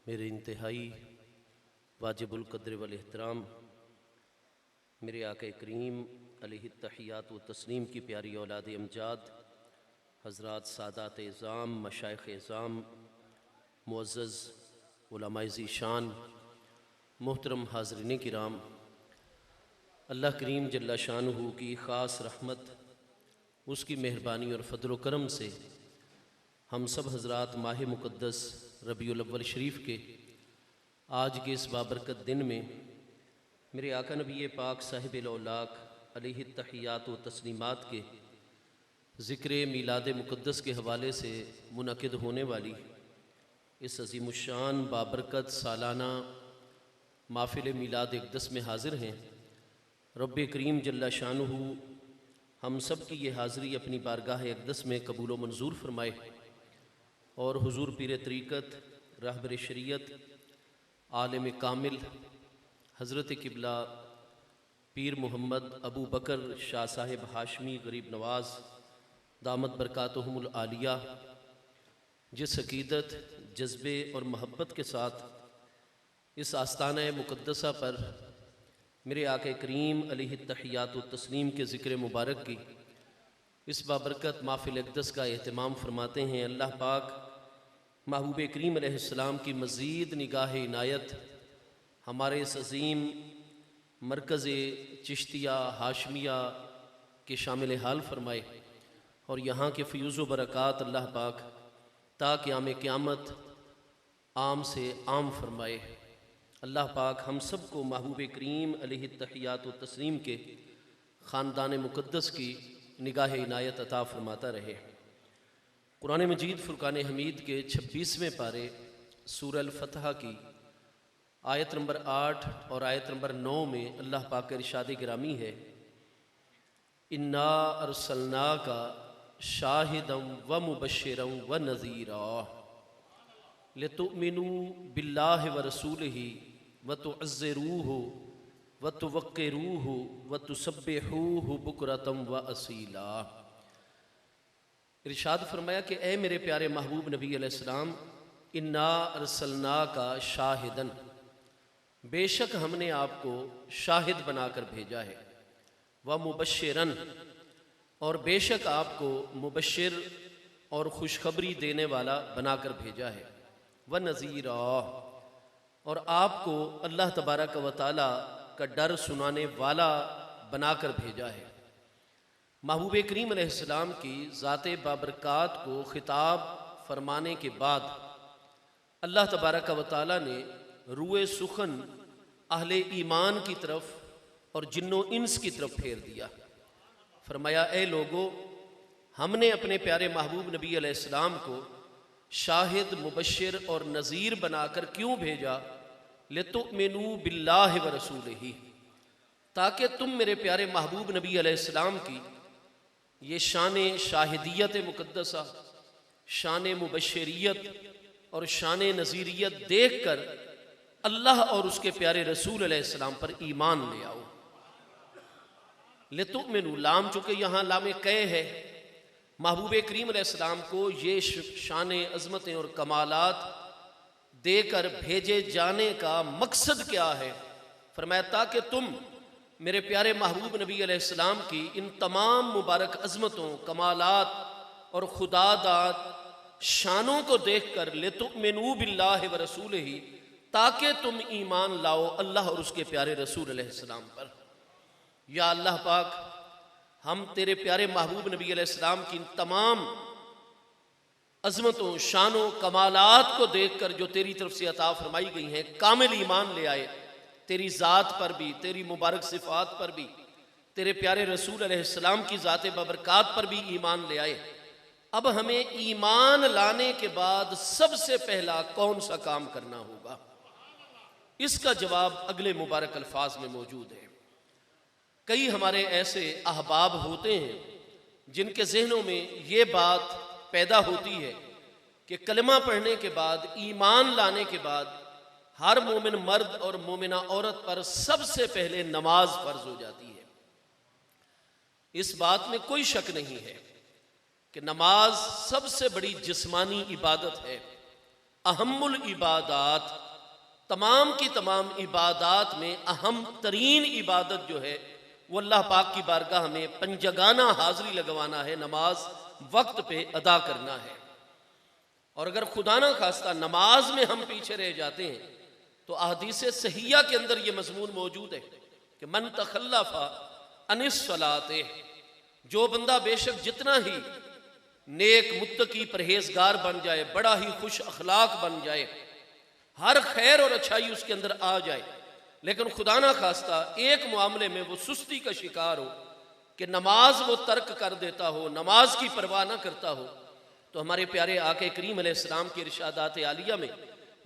میرے انتہائی واجب القدر والاحترام میرے آقا کریم علیہ التحیات و تسلیم کی پیاری اولاد امجاد، حضرات سادات اعظام، مشائخ اعظام، معزز علماء ذیشان، محترم حاضرین کرام، اللہ کریم جل شانہ کی خاص رحمت، اس کی مہربانی اور فضل و کرم سے ہم سب حضرات ماہ مقدس ربیع الاول شریف کے آج کے اس بابرکت دن میں میرے آقا نبی پاک صاحب الاولاق علیہ التحیات و تسلیمات کے ذکر میلاد مقدس کے حوالے سے منعقد ہونے والی اس عظیم الشان بابرکت سالانہ محفل میلاد اقدس میں حاضر ہیں۔ رب کریم جل شانہ ہم سب کی یہ حاضری اپنی بارگاہ اقدس میں قبول و منظور فرمائے اور حضور پیر طریقت، رہبر شریعت، عالم کامل حضرت قبلہ پیر محمد ابو بکر شاہ صاحب ہاشمی غریب نواز دامت برکاتہم العالیہ جس عقیدت، جذبے اور محبت کے ساتھ اس آستانہ مقدسہ پر میرے آقا کریم علیہ التحیات و تسلیم کے ذکر مبارک کی اس بابرکت محفل اقدس کا اہتمام فرماتے ہیں، اللہ پاک محبوب کریم علیہ السلام کی مزید نگاہ عنایت ہمارے اس عظیم مرکز چشتیہ ہاشمیہ کے شامل حال فرمائے اور یہاں کے فیوز و برکات اللہ پاک تا قیام قیامت عام سے عام فرمائے۔ اللہ پاک ہم سب کو محبوب کریم علیہ التحیات و تسلیم کے خاندان مقدس کی نگاہ عنایت عطا فرماتا رہے۔ قرآن مجید فرقان حمید کے 26ویں پارے سورہ الفتح کی آیت نمبر 8 اور آیت نمبر 9 میں اللہ پاک کا ارشاد گرامی ہے، اِنَّا أَرْسَلْنَاكَ شَاهِدًا وَمُبَشِّرًا وَنَذِيرًا لِتُؤْمِنُوا بِاللَّهِ وَرَسُولِهِ وَتُعَزِّرُوهُ وَتُوَقِّرُوهُ وَتُسَبِّحُوهُ بُكْرَةً وَأَصِيلًا۔ ارشاد فرمایا کہ اے میرے پیارے محبوب نبی علیہ السلام، اِنَّا أَرْسَلْنَاكَ شَاهِدًا، بے شک ہم نے آپ کو شاہد بنا کر بھیجا ہے، وَمُبَشِّرًا، اور بے شک آپ کو مبشر اور خوشخبری دینے والا بنا کر بھیجا ہے، وَنَذِيرًا، اور آپ کو اللہ تبارک و تعالیٰ کا ڈر سنانے والا بنا کر بھیجا ہے۔ محبوب کریم علیہ السلام کی ذات بابرکات کو خطاب فرمانے کے بعد اللہ تبارک و تعالیٰ نے روئے سخن اہل ایمان کی طرف اور جن و انس کی طرف پھیر دیا۔ فرمایا اے لوگو، ہم نے اپنے پیارے محبوب نبی علیہ السلام کو شاہد، مبشر اور نذیر بنا کر کیوں بھیجا؟ لِتُؤْمِنُوا بِاللَّهِ وَرَسُولِهِ، تاکہ تم میرے پیارے محبوب نبی علیہ السلام کی یہ شان شاہدیت مقدسہ، شان مبشریت اور شان نذیریت دیکھ کر اللہ اور اس کے پیارے رسول علیہ السلام پر ایمان لے آؤ۔ لِتُؤْمِنُوا، لام چونکہ یہاں لام قے ہے، محبوب کریم علیہ السلام کو یہ شان عظمتیں اور کمالات دے کر بھیجے جانے کا مقصد کیا ہے؟ فرمایا تاکہ تم میرے پیارے محبوب نبی علیہ السلام کی ان تمام مبارک عظمتوں، کمالات اور خداداد شانوں کو دیکھ کر لِتُؤْمِنُوا بِاللَّهِ وَرَسُولِهِ، تاکہ تم ایمان لاؤ اللہ اور اس کے پیارے رسول علیہ السلام پر۔ یا اللہ پاک، ہم تیرے پیارے محبوب نبی علیہ السلام کی ان تمام عظمتوں، شانوں، کمالات کو دیکھ کر جو تیری طرف سے عطا فرمائی گئی ہیں کامل ایمان لے آئے، تیری ذات پر بھی، تیری مبارک صفات پر بھی، تیرے پیارے رسول علیہ السلام کی ذات بابرکات پر بھی ایمان لے آئے۔ اب ہمیں ایمان لانے کے بعد سب سے پہلا کون سا کام کرنا ہوگا؟ اس کا جواب اگلے مبارک الفاظ میں موجود ہے۔ کئی ہمارے ایسے احباب ہوتے ہیں جن کے ذہنوں میں یہ بات پیدا ہوتی ہے کہ کلمہ پڑھنے کے بعد، ایمان لانے کے بعد ہر مومن مرد اور مومنہ عورت پر سب سے پہلے نماز فرض ہو جاتی ہے۔ اس بات میں کوئی شک نہیں ہے کہ نماز سب سے بڑی جسمانی عبادت ہے، اہم العبادات، تمام کی تمام عبادات میں اہم ترین عبادت جو ہے وہ اللہ پاک کی بارگاہ میں پنجگانہ حاضری لگوانا ہے، نماز وقت پہ ادا کرنا ہے۔ اور اگر خدا نہ خواستہ نماز میں ہم پیچھے رہ جاتے ہیں تو احادیث صحیحہ کے اندر یہ مضمون موجود ہے کہ من تخلف عن الصلاۃ، جو بندہ بے شک جتنا ہی نیک متقی پرہیزگار بن جائے، بڑا ہی خوش اخلاق بن جائے، ہر خیر اور اچھائی اس کے اندر آ جائے، لیکن خدا نہ خواستہ ایک معاملے میں وہ سستی کا شکار ہو کہ نماز وہ ترک کر دیتا ہو، نماز کی پرواہ نہ کرتا ہو، تو ہمارے پیارے آقا کریم علیہ السلام کی ارشادات عالیہ میں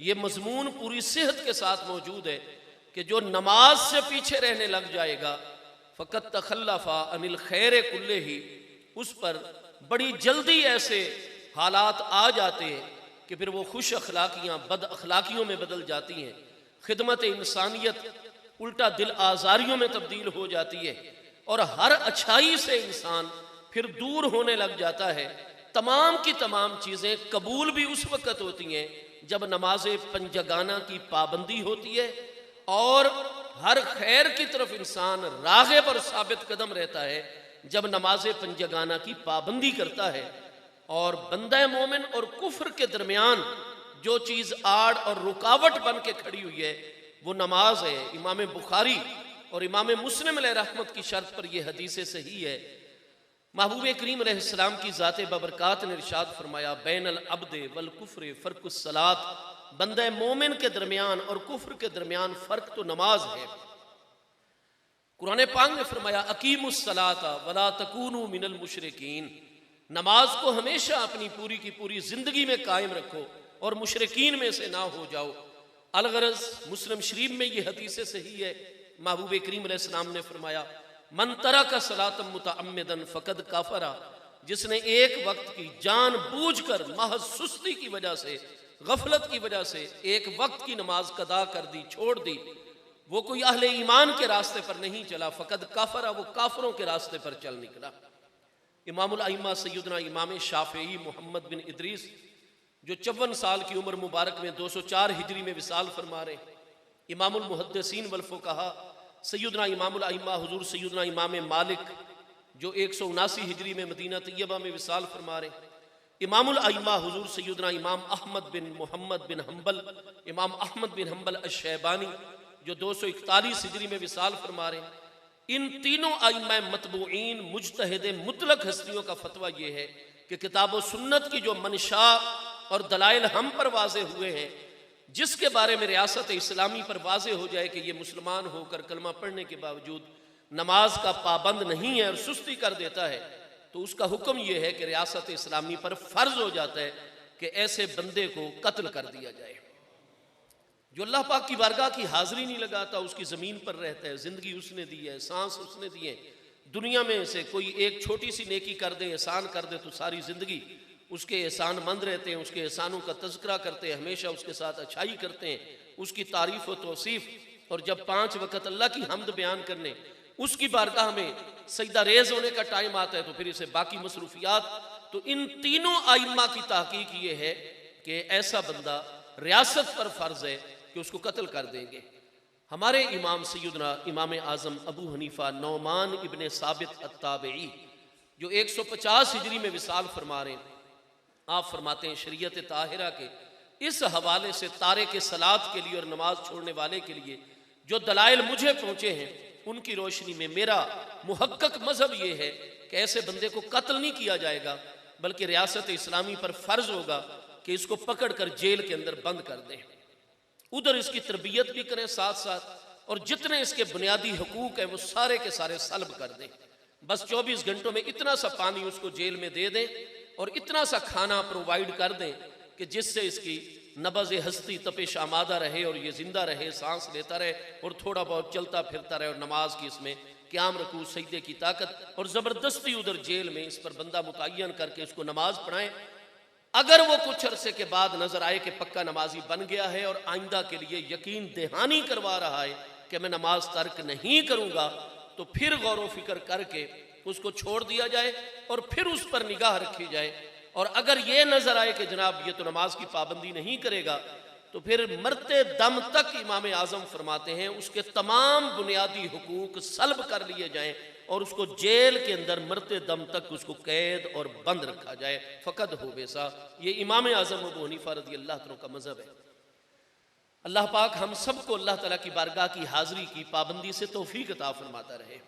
یہ مضمون پوری صحت کے ساتھ موجود ہے کہ جو نماز سے پیچھے رہنے لگ جائے گا فقط تخلف عن الخیر کلہ، اس پر بڑی جلدی ایسے حالات آ جاتے ہیں کہ پھر وہ خوش اخلاقیاں بد اخلاقیوں میں بدل جاتی ہیں، خدمت انسانیت الٹا دل آزاریوں میں تبدیل ہو جاتی ہے، اور ہر اچھائی سے انسان پھر دور ہونے لگ جاتا ہے۔ تمام کی تمام چیزیں قبول بھی اس وقت ہوتی ہیں جب نماز پنجگانہ کی پابندی ہوتی ہے، اور ہر خیر کی طرف انسان راغب اور ثابت قدم رہتا ہے جب نماز پنجگانہ کی پابندی کرتا ہے۔ اور بندہ مومن اور کفر کے درمیان جو چیز آڑ اور رکاوٹ بن کے کھڑی ہوئی ہے وہ نماز ہے۔ امام بخاری اور امام مسلم علیہ رحمت کی شرط پر یہ حدیث صحیح ہے، محبوب کریم علیہ السلام کی ذات بابرکات نے ارشاد فرمایا بین العبد والکفر فرق الصلاۃ، بندہ مومن کے درمیان اور کفر کے درمیان فرق تو نماز ہے۔ قرآن پاک نے فرمایا اقیموا الصلاۃ ولا تکونوا من المشرکین، نماز کو ہمیشہ اپنی پوری کی پوری زندگی میں قائم رکھو اور مشرکین میں سے نہ ہو جاؤ۔ الغرض مسلم شریف میں یہ حدیث صحیح ہے، محبوب کریم علیہ السلام نے فرمایا من ترک صلاۃ متعمدا فقد کفر، جس نے ایک وقت کی جان بوجھ کر محض سستی کی وجہ سے، غفلت کی وجہ سے ایک وقت کی نماز قضا کر دی، چھوڑ دی، وہ کوئی اہل ایمان کے راستے پر نہیں چلا، فقد کفر، وہ کافروں کے راستے پر چل نکلا۔ امام الائمہ سیدنا امام شافعی محمد بن ادریس جو 54 سال کی عمر مبارک میں 204 ہجری میں وصال فرما رہے ہیں، امام المحدثین والفقہاء سیدنا امام الائمہ حضور سیدنا امام مالک جو 179 ہجری میں مدینہ طیبہ میں وصال فرما رہے ہیں، امام الائمہ حضور سیدنا امام احمد بن محمد بن حنبل، امام احمد بن حنبل الشیبانی جو 241 ہجری میں وصال فرما رہے ہیں، ان تینوں ائمہ متبوعین مجتہد مطلق ہستیوں کا فتویٰ یہ ہے کہ کتاب و سنت کی جو منشا اور دلائل ہم پر واضح ہوئے ہیں، جس کے بارے میں ریاست اسلامی پر واضح ہو جائے کہ یہ مسلمان ہو کر کلمہ پڑھنے کے باوجود نماز کا پابند نہیں ہے اور سستی کر دیتا ہے، تو اس کا حکم یہ ہے کہ ریاست اسلامی پر فرض ہو جاتا ہے کہ ایسے بندے کو قتل کر دیا جائے۔ جو اللہ پاک کی بارگاہ کی حاضری نہیں لگاتا، اس کی زمین پر رہتا ہے، زندگی اس نے دی ہے، سانس اس نے دی ہے، دنیا میں سے کوئی ایک چھوٹی سی نیکی کر دے، احسان کر دے تو ساری زندگی اس کے احسان مند رہتے ہیں، اس کے احسانوں کا تذکرہ کرتے ہیں، ہمیشہ اس کے ساتھ اچھائی کرتے ہیں، اس کی تعریف و توصیف، اور جب 5 وقت اللہ کی حمد بیان کرنے اس کی بارگاہ میں سجدہ ریز ہونے کا ٹائم آتا ہے تو پھر اسے باقی مصروفیات۔ تو ان تینوں ائمہ کی تحقیق یہ ہے کہ ایسا بندہ ریاست پر فرض ہے کہ اس کو قتل کر دیں گے۔ ہمارے امام سیدنا امام اعظم ابو حنیفہ نعمان ابن ثابت التابعی جو 150 ہجری میں وصال فرما رہے ہیں، آپ فرماتے ہیں شریعت طاہرہ کے اس حوالے سے تارک صلاۃ کے لیے اور نماز چھوڑنے والے کے لیے جو دلائل مجھے پہنچے ہیں، ان کی روشنی میں میرا محقق مذہب یہ ہے کہ ایسے بندے کو قتل نہیں کیا جائے گا، بلکہ ریاست اسلامی پر فرض ہوگا کہ اس کو پکڑ کر جیل کے اندر بند کر دیں، ادھر اس کی تربیت بھی کریں ساتھ ساتھ، اور جتنے اس کے بنیادی حقوق ہیں وہ سارے کے سارے سلب کر دیں۔ بس 24 گھنٹوں میں اتنا سا پانی اس کو جیل میں دے دیں اور اتنا سا کھانا پرووائیڈ کر دیں کہ جس سے اس کی نبض ہستی تپش آمادہ رہے اور یہ زندہ رہے، سانس لیتا رہے اور تھوڑا بہت چلتا پھرتا رہے، اور نماز کی اس میں قیام رکوع سجدے کی طاقت، اور زبردستی ادھر جیل میں اس پر بندہ متعین کر کے اس کو نماز پڑھائیں۔ اگر وہ کچھ عرصے کے بعد نظر آئے کہ پکا نمازی بن گیا ہے اور آئندہ کے لیے یقین دہانی کروا رہا ہے کہ میں نماز ترک نہیں کروں گا، تو پھر غور و فکر کر کے اس کو چھوڑ دیا جائے اور پھر اس پر نگاہ رکھی جائے اور اگر یہ نظر آئے کہ جناب یہ تو نماز کی پابندی نہیں کرے گا تو پھر مرتے دم تک امام اعظم فرماتے ہیں اس کے تمام بنیادی حقوق سلب کر لیے جائیں اور اس کو جیل کے اندر مرتے دم تک اس کو قید اور بند رکھا جائے، فقد ہو بیسا۔ یہ امام اعظم ابو حنیفہ رضی اللہ عنہ کا مذہب ہے۔ اللہ پاک ہم سب کو اللہ تعالیٰ کی بارگاہ کی حاضری کی پابندی سے توفیق عطا فرماتا رہے۔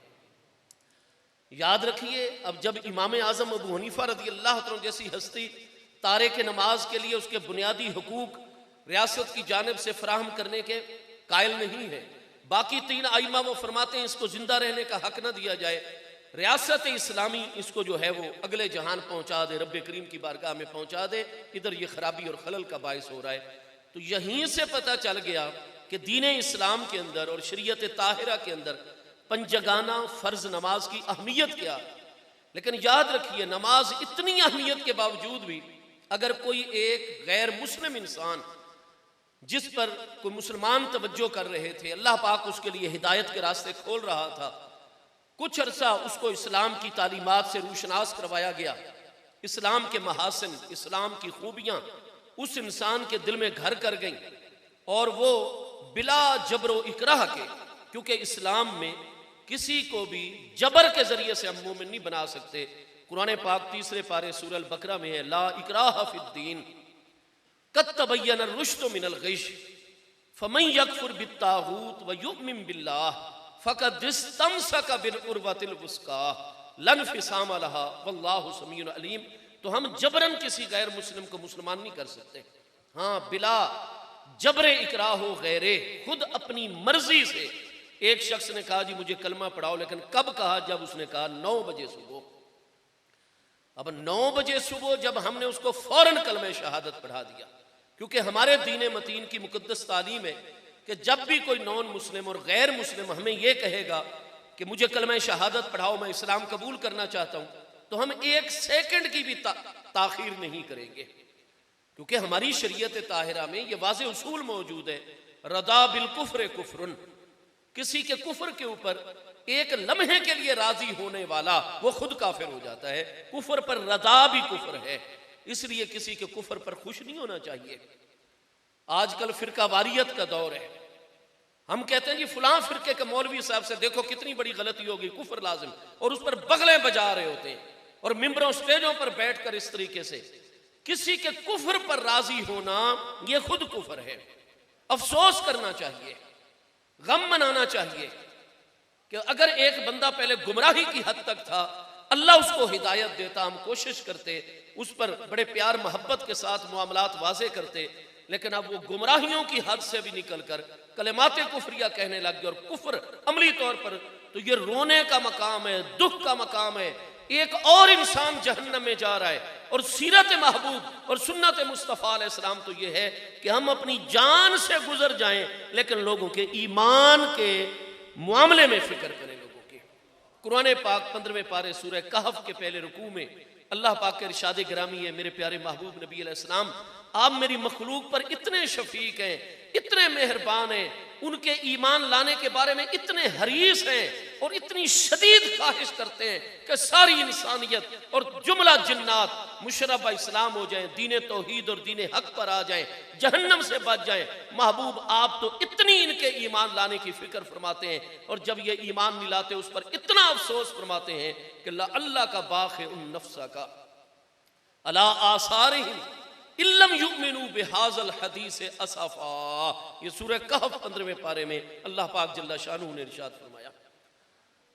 یاد رکھیے، اب جب امام اعظم ابو حنیفہ رضی اللہ عنہ جیسی ہستی تارک نماز کے لیے اس کے بنیادی حقوق ریاست کی جانب سے فراہم کرنے کے قائل نہیں ہے، باقی تین ائمہ وہ فرماتے ہیں اس کو زندہ رہنے کا حق نہ دیا جائے، ریاست اسلامی اس کو جو ہے وہ اگلے جہان پہنچا دے، رب کریم کی بارگاہ میں پہنچا دے، ادھر یہ خرابی اور خلل کا باعث ہو رہا ہے۔ تو یہیں سے پتہ چل گیا کہ دین اسلام کے اندر اور شریعت طاہرہ کے اندر پنجگانہ فرض نماز کی اہمیت کیا۔ لیکن یاد رکھیے، نماز اتنی اہمیت کے باوجود بھی اگر کوئی ایک غیر مسلم انسان جس پر کوئی مسلمان توجہ کر رہے تھے، اللہ پاک اس کے لیے ہدایت کے راستے کھول رہا تھا، کچھ عرصہ اس کو اسلام کی تعلیمات سے روشناس کروایا گیا، اسلام کے محاسن، اسلام کی خوبیاں اس انسان کے دل میں گھر کر گئیں، اور وہ بلا جبر و اکراہ کے، کیونکہ اسلام میں کسی کو بھی جبر کے ذریعے سے ہم مومن نہیں بنا سکتے۔ قرآن پاک تیسرے پارے سورہ البقرہ میں ہے، لا اکراہ فی الدین قد تبین الرشد من الغی فمن یکفر بالطاغوت ویؤمن باللہ فقد استمسک بالعروۃ الوثقی لا انفصام لها واللہ سمیع علیم۔ تو ہم جبراً کسی غیر مسلم کو مسلمان نہیں کر سکتے، ہاں بلا جبر اکراہ و غیرے، خود اپنی مرضی سے۔ ایک شخص نے کہا جی مجھے کلمہ پڑھاؤ، لیکن کب کہا؟ جب اس نے کہا 9 بجے صبح۔ اب 9 بجے صبح جب ہم نے اس کو فوراً کلمہ شہادت پڑھا دیا، کیونکہ ہمارے دین متین کی مقدس تعلیم ہے کہ جب بھی کوئی نان مسلم اور غیر مسلم ہمیں یہ کہے گا کہ مجھے کلمہ شہادت پڑھاؤ، میں اسلام قبول کرنا چاہتا ہوں، تو ہم 1 سیکنڈ کی بھی تاخیر نہیں کریں گے، کیونکہ ہماری شریعت طاہرہ میں یہ واضح اصول موجود ہے، رضا بالکفر کفرن، کسی کے کفر کے اوپر ایک لمحے کے لیے راضی ہونے والا وہ خود کافر ہو جاتا ہے، کفر پر رضا بھی کفر ہے، اس لیے کسی کے کفر پر خوش نہیں ہونا چاہیے۔ آج کل فرقہ واریت کا دور ہے، ہم کہتے ہیں جی فلاں فرقے کے مولوی صاحب سے دیکھو کتنی بڑی غلطی ہوگی، کفر لازم، اور اس پر بغلیں بجا رہے ہوتے ہیں، اور ممبروں سٹیجوں پر بیٹھ کر اس طریقے سے کسی کے کفر پر راضی ہونا یہ خود کفر ہے۔ افسوس کرنا چاہیے، غم منانا چاہیے کہ اگر ایک بندہ پہلے گمراہی کی حد تک تھا، اللہ اس کو ہدایت دیتا، ہم کوشش کرتے، اس پر بڑے پیار محبت کے ساتھ معاملات واضح کرتے، لیکن اب وہ گمراہیوں کی حد سے بھی نکل کر کلمات کفریہ کہنے لگ گئے، اور کفر عملی طور پر تو یہ رونے کا مقام ہے، دکھ کا مقام ہے، ایک اور انسان جہنم میں جا رہا ہے۔ اور سیرت محبوب اور سنت مصطفیٰ علیہ السلام تو یہ ہے کہ ہم اپنی جان سے گزر جائیں لیکن لوگوں کے ایمان کے معاملے میں فکر کریں لوگوں کے۔ قرآن پاک 15ویں پارے سورہ کہف کے پہلے رکوع میں اللہ پاک کے ارشاد گرامی ہے، میرے پیارے محبوب نبی علیہ السلام آپ میری مخلوق پر اتنے شفیق ہیں، اتنے مہربان ہیں، ان کے ایمان لانے کے بارے میں اتنے حریص ہیں اور اتنی شدید خواہش کرتے ہیں کہ ساری انسانیت اور جملہ جنات مشربہ اسلام ہو جائیں، دین توحید اور دین حق پر آ جائیں، جہنم سے بچ جائیں۔ محبوب آپ تو اتنی ان کے ایمان لانے کی فکر فرماتے ہیں، اور جب یہ ایمان نہیں لاتے اس پر اتنا افسوس فرماتے ہیں کہ اللہ کا باخع النفس کا علی آثارہم ان لم یؤمنوا بہذا الحدیث اسفا۔ یہ سورہ کہف 15ویں پارے میں اللہ پاک جل شانہ نے ارشاد فرمایا،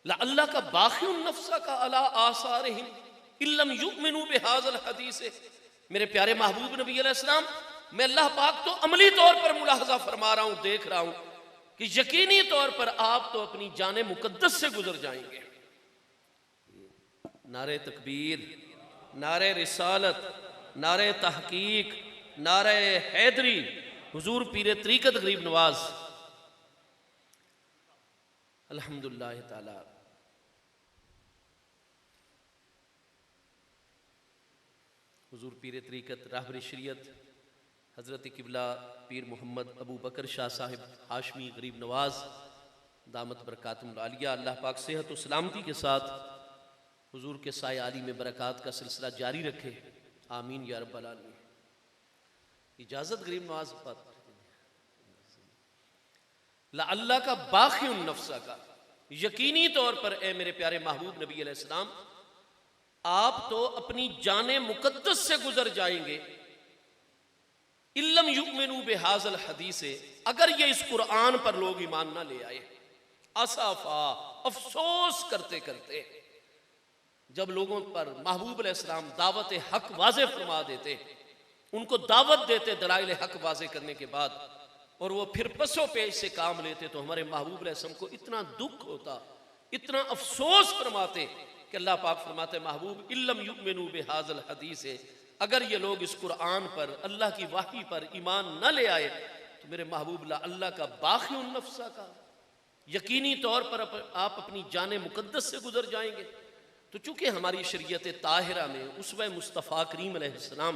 اللہ کا باخع النفس کا علی آثارہم ان لم یؤمنوا بہذا الحدیث۔ میرے پیارے محبوب نبی علیہ السلام، میں اللہ پاک تو عملی طور پر ملاحظہ فرما رہا ہوں، دیکھ رہا ہوں کہ یقینی طور پر آپ تو اپنی جان مقدس سے گزر جائیں گے۔ نعرہ تکبیر، نعرہ رسالت، نعرہ تحقیق، نعرہ حیدری، حضور پیر طریقت غریب نواز، الحمدللہ تعالی۔ حضور پیر طریقت راہبر شریعت حضرت قبلہ پیر محمد ابو بکر شاہ صاحب ہاشمی غریب نواز دامت برکاتہم العالیہ، اللہ پاک صحت و سلامتی کے ساتھ حضور کے سایہ عالی میں برکات کا سلسلہ جاری رکھے۔ آمین یا رب العالمین۔ اجازت غریب نواز بات لعلہ کا باقی النفس کا، یقینی طور پر اے میرے پیارے محبوب نبی علیہ السلام، آپ تو اپنی جان مقدس سے گزر جائیں گے، اِلَّمْ يُؤْمِنُوا بِهَذَا الْحَدِيثِ، اگر یہ اس قرآن پر لوگ ایمان نہ لے آئے۔ اسفا، افسوس کرتے کرتے جب لوگوں پر محبوب علیہ السلام دعوت حق واضح فرما دیتے، ان کو دعوت دیتے دلائل حق واضح کرنے کے بعد، اور وہ پھر پسو پیش سے کام لیتے، تو ہمارے محبوب علیہ السلام کو اتنا دکھ ہوتا، اتنا افسوس فرماتے کہ اللہ پاک فرماتے محبوب اِلَّمْ يُؤْمِنُوا بِهَذَا الْحَدِيثِ، اگر یہ لوگ اس قرآن پر، اللہ کی وحی پر ایمان نہ لے آئے تو میرے محبوب اللہ کا باقی النفس کا، یقینی طور پر آپ اپنی جان مقدس سے گزر جائیں گے۔ تو چونکہ ہماری شریعت طاہرہ میں اسوہ مصطفیٰ کریم علیہ السلام،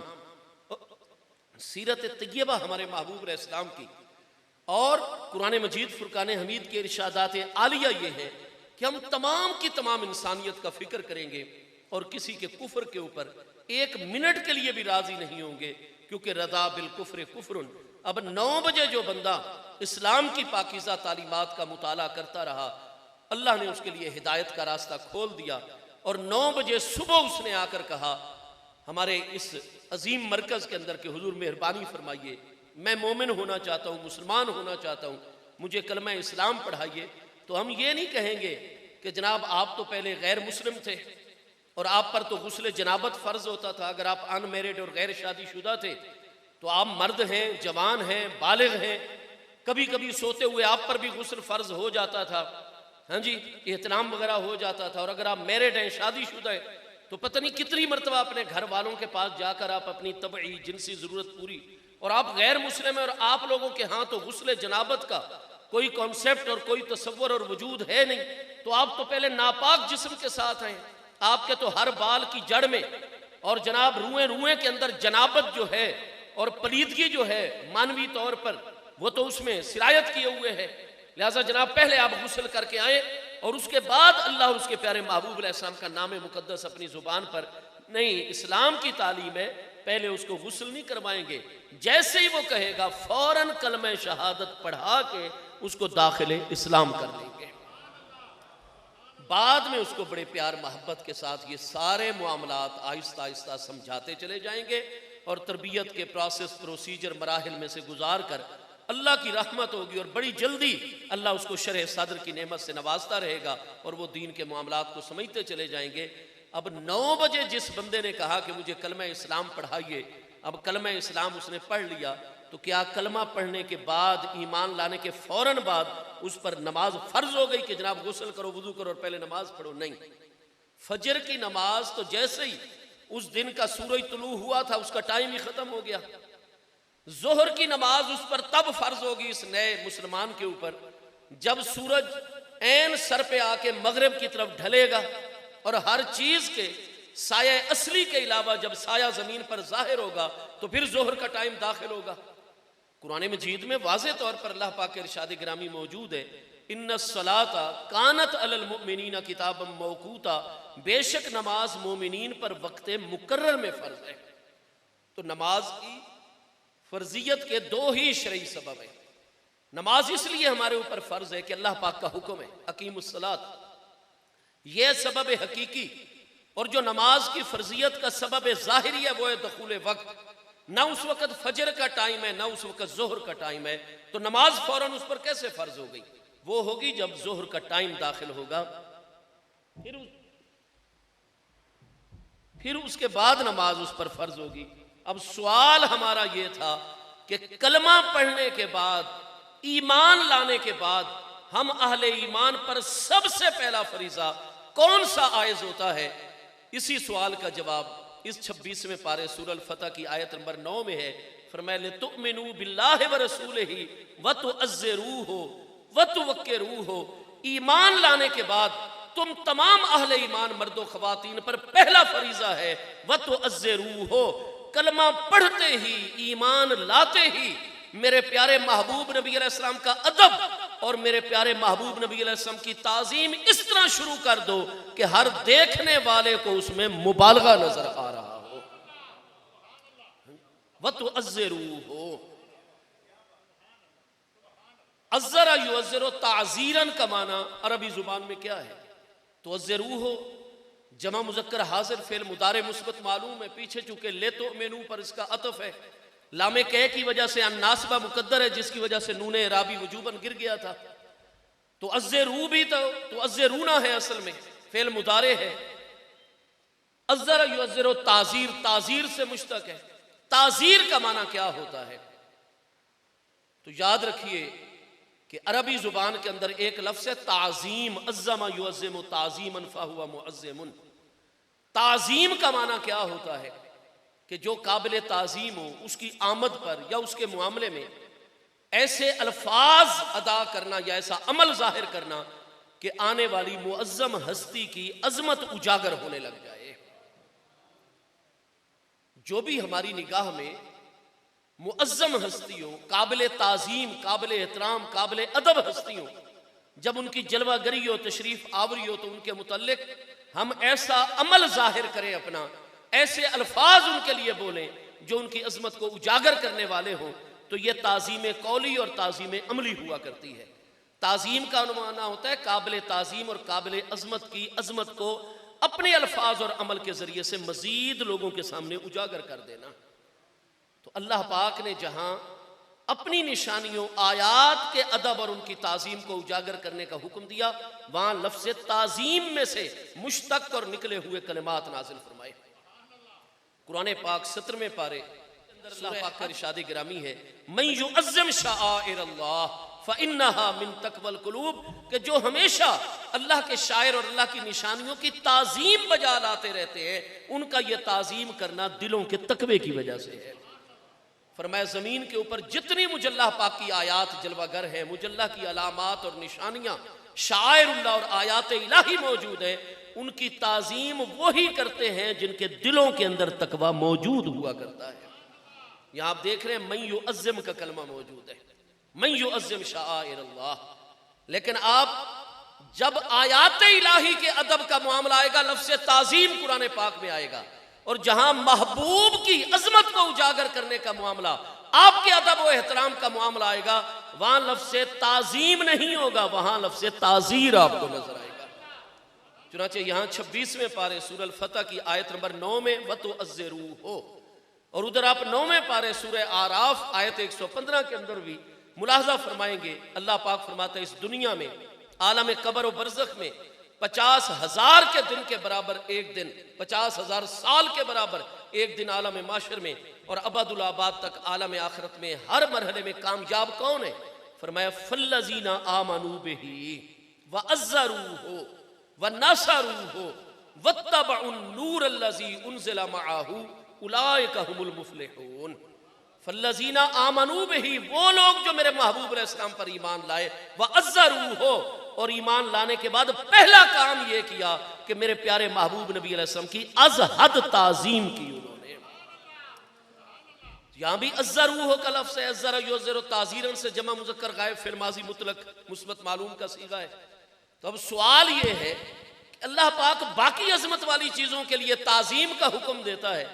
سیرت طیبہ ہمارے محبوب علیہ السلام کی، اور قرآن مجید فرقان حمید کے ارشادات عالیہ یہ ہیں کہ ہم تمام کی تمام انسانیت کا فکر کریں گے اور کسی کے کفر کے اوپر ایک منٹ کے لیے بھی راضی نہیں ہوں گے، کیونکہ رضا بالکفر کفر۔ اب 9 بجے جو بندہ اسلام کی پاکیزہ تعلیمات کا مطالعہ کرتا رہا، اللہ نے اس کے لیے ہدایت کا راستہ کھول دیا، اور 9 بجے صبح اس نے آ کر کہا ہمارے اس عظیم مرکز کے اندر کہ حضور مہربانی فرمائیے، میں مومن ہونا چاہتا ہوں، مسلمان ہونا چاہتا ہوں، مجھے کلمہ اسلام پڑھائیے، تو ہم یہ نہیں کہیں گے کہ جناب آپ تو پہلے غیر مسلم تھے اور آپ پر تو غسل جنابت فرض ہوتا تھا، اگر آپ ان میرڈ اور غیر شادی شدہ تھے تو آپ مرد ہیں، جوان ہیں، بالغ ہیں، کبھی کبھی سوتے ہوئے آپ پر بھی غسل فرض ہو جاتا تھا، ہاں جی، احتلام وغیرہ ہو جاتا تھا، اور اگر آپ میرڈ ہیں، شادی شدہ ہیں، تو پتہ نہیں کتنی مرتبہ اپنے گھر والوں کے پاس جا کر آپ اپنی طبعی جنسی ضرورت پوری، اور آپ غیر مسلم ہیں اور آپ لوگوں کے ہاں تو غسل جنابت کا کوئی کانسیپٹ اور کوئی تصور اور وجود ہے نہیں، تو آپ تو پہلے ناپاک جسم کے ساتھ ہیں، آپ کے تو ہر بال کی جڑ میں اور جناب روئیں کے اندر جنابت جو ہے اور پلیدگی جو ہے مانوی طور پر وہ تو اس میں سرایت کیے ہوئے ہے، لہٰذا جناب پہلے آپ غسل کر کے آئیں، اور اس کے بعد اللہ اور اس کے پیارے محبوب علیہ السلام کا نام مقدس اپنی زبان پر۔ نہیں، اسلام کی تعلیم ہے پہلے اس کو غسل نہیں کروائیں گے، جیسے ہی وہ کہے گا فوراً کلمہ شہادت پڑھا کے اس کو داخل اسلام کر لیں گے، بعد میں اس کو بڑے پیار محبت کے ساتھ یہ سارے معاملات آہستہ آہستہ سمجھاتے چلے جائیں گے، اور تربیت کے پروسیجر مراحل میں سے گزار کر اللہ کی رحمت ہوگی، اور بڑی جلدی اللہ اس کو شرح صدر کی نعمت سے نوازتا رہے گا، اور وہ دین کے معاملات کو سمجھتے چلے جائیں گے۔ اب 9 بجے جس بندے نے کہا کہ مجھے کلمہ اسلام پڑھائیے، اب کلمہ اسلام اس نے پڑھ لیا، تو کیا کلمہ پڑھنے کے بعد، ایمان لانے کے فوراً بعد اس پر نماز فرض ہو گئی کہ جناب غسل کرو، وضو کرو اور پہلے نماز پڑھو؟ نہیں، فجر کی نماز تو جیسے ہی اس دن کا سورج طلوع ہوا تھا اس کا ٹائم ہی ختم ہو گیا۔ ظہر کی نماز اس پر تب فرض ہوگی اس نئے مسلمان کے اوپر جب سورج عین سر پہ آ کے مغرب کی طرف ڈھلے گا، اور ہر چیز کے سایہ اصلی کے علاوہ جب سایہ زمین پر ظاہر ہوگا تو پھر ظہر کا ٹائم داخل ہوگا۔ قرآن مجید میں واضح طور پر اللہ پاک کے ارشاد گرامی موجود ہے، ان الصلاۃ کانت علی المؤمنین کتابا موقوتا، بے شک نماز مومنین پر وقت مقرر میں فرض ہے۔ تو نماز کی فرضیت کے 2 ہی شرعی سبب ہیں۔ نماز اس لیے ہمارے اوپر فرض ہے کہ اللہ پاک کا حکم ہے اقیم الصلاۃ، یہ سبب حقیقی، اور جو نماز کی فرضیت کا سبب ظاہری ہے وہ ہے دخول وقت، نہ اس وقت فجر کا ٹائم ہے نہ اس وقت ظہر کا ٹائم ہے، تو نماز فوراً اس پر کیسے فرض ہو گئی؟ وہ ہوگی جب ظہر کا ٹائم داخل ہوگا، پھر اس کے بعد نماز اس پر فرض ہوگی۔ اب سوال ہمارا یہ تھا کہ کلمہ پڑھنے کے بعد، ایمان لانے کے بعد، ہم اہل ایمان پر سب سے پہلا فریضہ کون سا عائد ہوتا ہے؟ اسی سوال کا جواب اس 26ویں پارے سورہ الفتح کی آیت نمبر 9 میں ہے، فرمایا لِتُؤْمِنُوا بِاللَّهِ وَرَسُولِهِ وَتُعَزِّرُوهُ وَتُوَقِّرُوهُ، ایمان لانے کے بعد تم تمام اہل ایمان مرد و خواتین پر پہلا فریضہ ہے وَتُعَزِّرُوهُ، کلمہ پڑھتے ہی، ایمان لاتے ہی میرے پیارے محبوب نبی علیہ السلام کا ادب اور میرے پیارے محبوب نبی علیہ السلام کی تعظیم اس طرح شروع کر دو کہ ہر دیکھنے والے کو اس میں مبالغہ نظر آ رہا ہو۔ وَتُعَزِّرُوهُ۔ عزرا یعزر تعزیراً کا معنی عربی زبان میں کیا ہے؟ تعزروہ جمع مذکر حاضر فعل مضارع مثبت معلوم ہے، پیچھے چونکہ لِتُؤْمِنُوا پر اس کا عطف ہے، لام کہ کی وجہ سے الناصبہ مقدر ہے جس کی وجہ سے نون اعرابی وجوباً گر گیا تھا۔ تعزرو بھی تو تعزرونا ہے، اصل میں فعل مضارع ہے۔ عزر یعزر تعزیر، تعزیر سے مشتق ہے۔ تعزیر کا معنی کیا ہوتا ہے؟ تو یاد رکھیے کہ عربی زبان کے اندر ایک لفظ ہے تعظیم، عظم یعظم تعظیما فہو معظم۔ تعظیم کا معنی کیا ہوتا ہے؟ کہ جو قابل تعظیم ہو اس کی آمد پر یا اس کے معاملے میں ایسے الفاظ ادا کرنا یا ایسا عمل ظاہر کرنا کہ آنے والی معظم ہستی کی عظمت اجاگر ہونے لگ جائے۔ جو بھی ہماری نگاہ میں معظم ہستیوں، قابل تعظیم، قابل احترام، قابل ادب ہستیوں، جب ان کی جلوہ گری ہو، تشریف آوری ہو تو ان کے متعلق ہم ایسا عمل ظاہر کریں، اپنا ایسے الفاظ ان کے لیے بولیں جو ان کی عظمت کو اجاگر کرنے والے ہوں، تو یہ تعظیم قولی اور تعظیم عملی ہوا کرتی ہے۔ تعظیم کا معنی ہوتا ہے قابل تعظیم اور قابل عظمت کی عظمت کو اپنے الفاظ اور عمل کے ذریعے سے مزید لوگوں کے سامنے اجاگر کر دینا۔ تو اللہ پاک نے جہاں اپنی نشانیوں، آیات کے ادب اور ان کی تعظیم کو اجاگر کرنے کا حکم دیا، وہاں لفظ تعظیم میں سے مشتق اور نکلے ہوئے کلمات نازل فرمائے۔ قرآن پاک 17ویں پارے اللہ پاک کا ارشاد گرامی ہے من یعظم شعائر اللہ فإنها من تقوی القلوب، کہ جو ہمیشہ اللہ کے شاعر اور اللہ کی نشانیوں کی تعظیم بجا لاتے رہتے ہیں، ان کا یہ تعظیم کرنا دلوں کے تقوی کی وجہ سے ہے۔ فرمایا زمین کے اوپر جتنی مجھ اللہ پاک کی آیات جلوہ گر ہیں، مجھ اللہ کی علامات اور نشانیاں، شعائر اللہ اور آیات الہی موجود ہیں، ان کی تعظیم وہی کرتے ہیں جن کے دلوں کے اندر تقوی موجود ہوا کرتا ہے۔ یہاں آپ دیکھ رہے ہیں من یعظم کا کلمہ موجود ہے، من یعظم شعائر اللہ، لیکن آپ جب آیات الہی کے ادب کا معاملہ آئے گا، لفظ تعظیم قرآن پاک میں آئے گا، اور جہاں محبوب کی عظمت کو اجاگر کرنے کا معاملہ، آپ کے ادب و احترام کا معاملہ آئے گا، وہاں لفظ تعظیم نہیں ہوگا، وہاں لفظ تعزیر آپ کو نظر آئے گا۔ چنانچہ یہاں 26ویں پارے سورہ الفتح کی آیت نمبر 9 میں وَتُعَزِّرُوهُ، اور ادھر آپ 9ویں پارے سورہ آراف آیت 115 کے اندر بھی ملاحظہ فرمائیں گے، اللہ پاک فرماتا ہے اس دنیا میں، عالم قبر و برزخ میں 50,000 کے دن کے برابر ایک دن، 50,000 سال کے برابر ایک دن عالم معاشر میں، اور ابد الآباد تک عالم آخرت میں ہر مرحلے میں کامیاب کون ہے؟ فرمایا فَالَّذِينَ آمَنُوا بِهِ وَعَزَّرُوهُ وَنَصَرُوهُ وَاتَّبَعُوا النُّورَ الَّذِي أُنزِلَ مَعَهُ اولئک هم المفلحون۔ فالذین آمنوا بہ، وہ لوگ جو میرے محبوب علیہ السلام پر ایمان لائے، وعزروہ، اور ایمان لانے کے بعد پہلا کام یہ کیا کہ میرے پیارے محبوب نبی علیہ السلام کی از حد تعظیم کی انہوں نے۔ یہاں بھی عزروہ کا لفظ ہے، عزر یعزر تعزیرا سے جمع مذکر غائب فعل ماضی مطلق مثبت معلوم کا صیغہ ہے۔ تو اب سوال یہ ہے کہ اللہ پاک باقی عظمت والی چیزوں کے لیے تعظیم کا حکم دیتا ہے،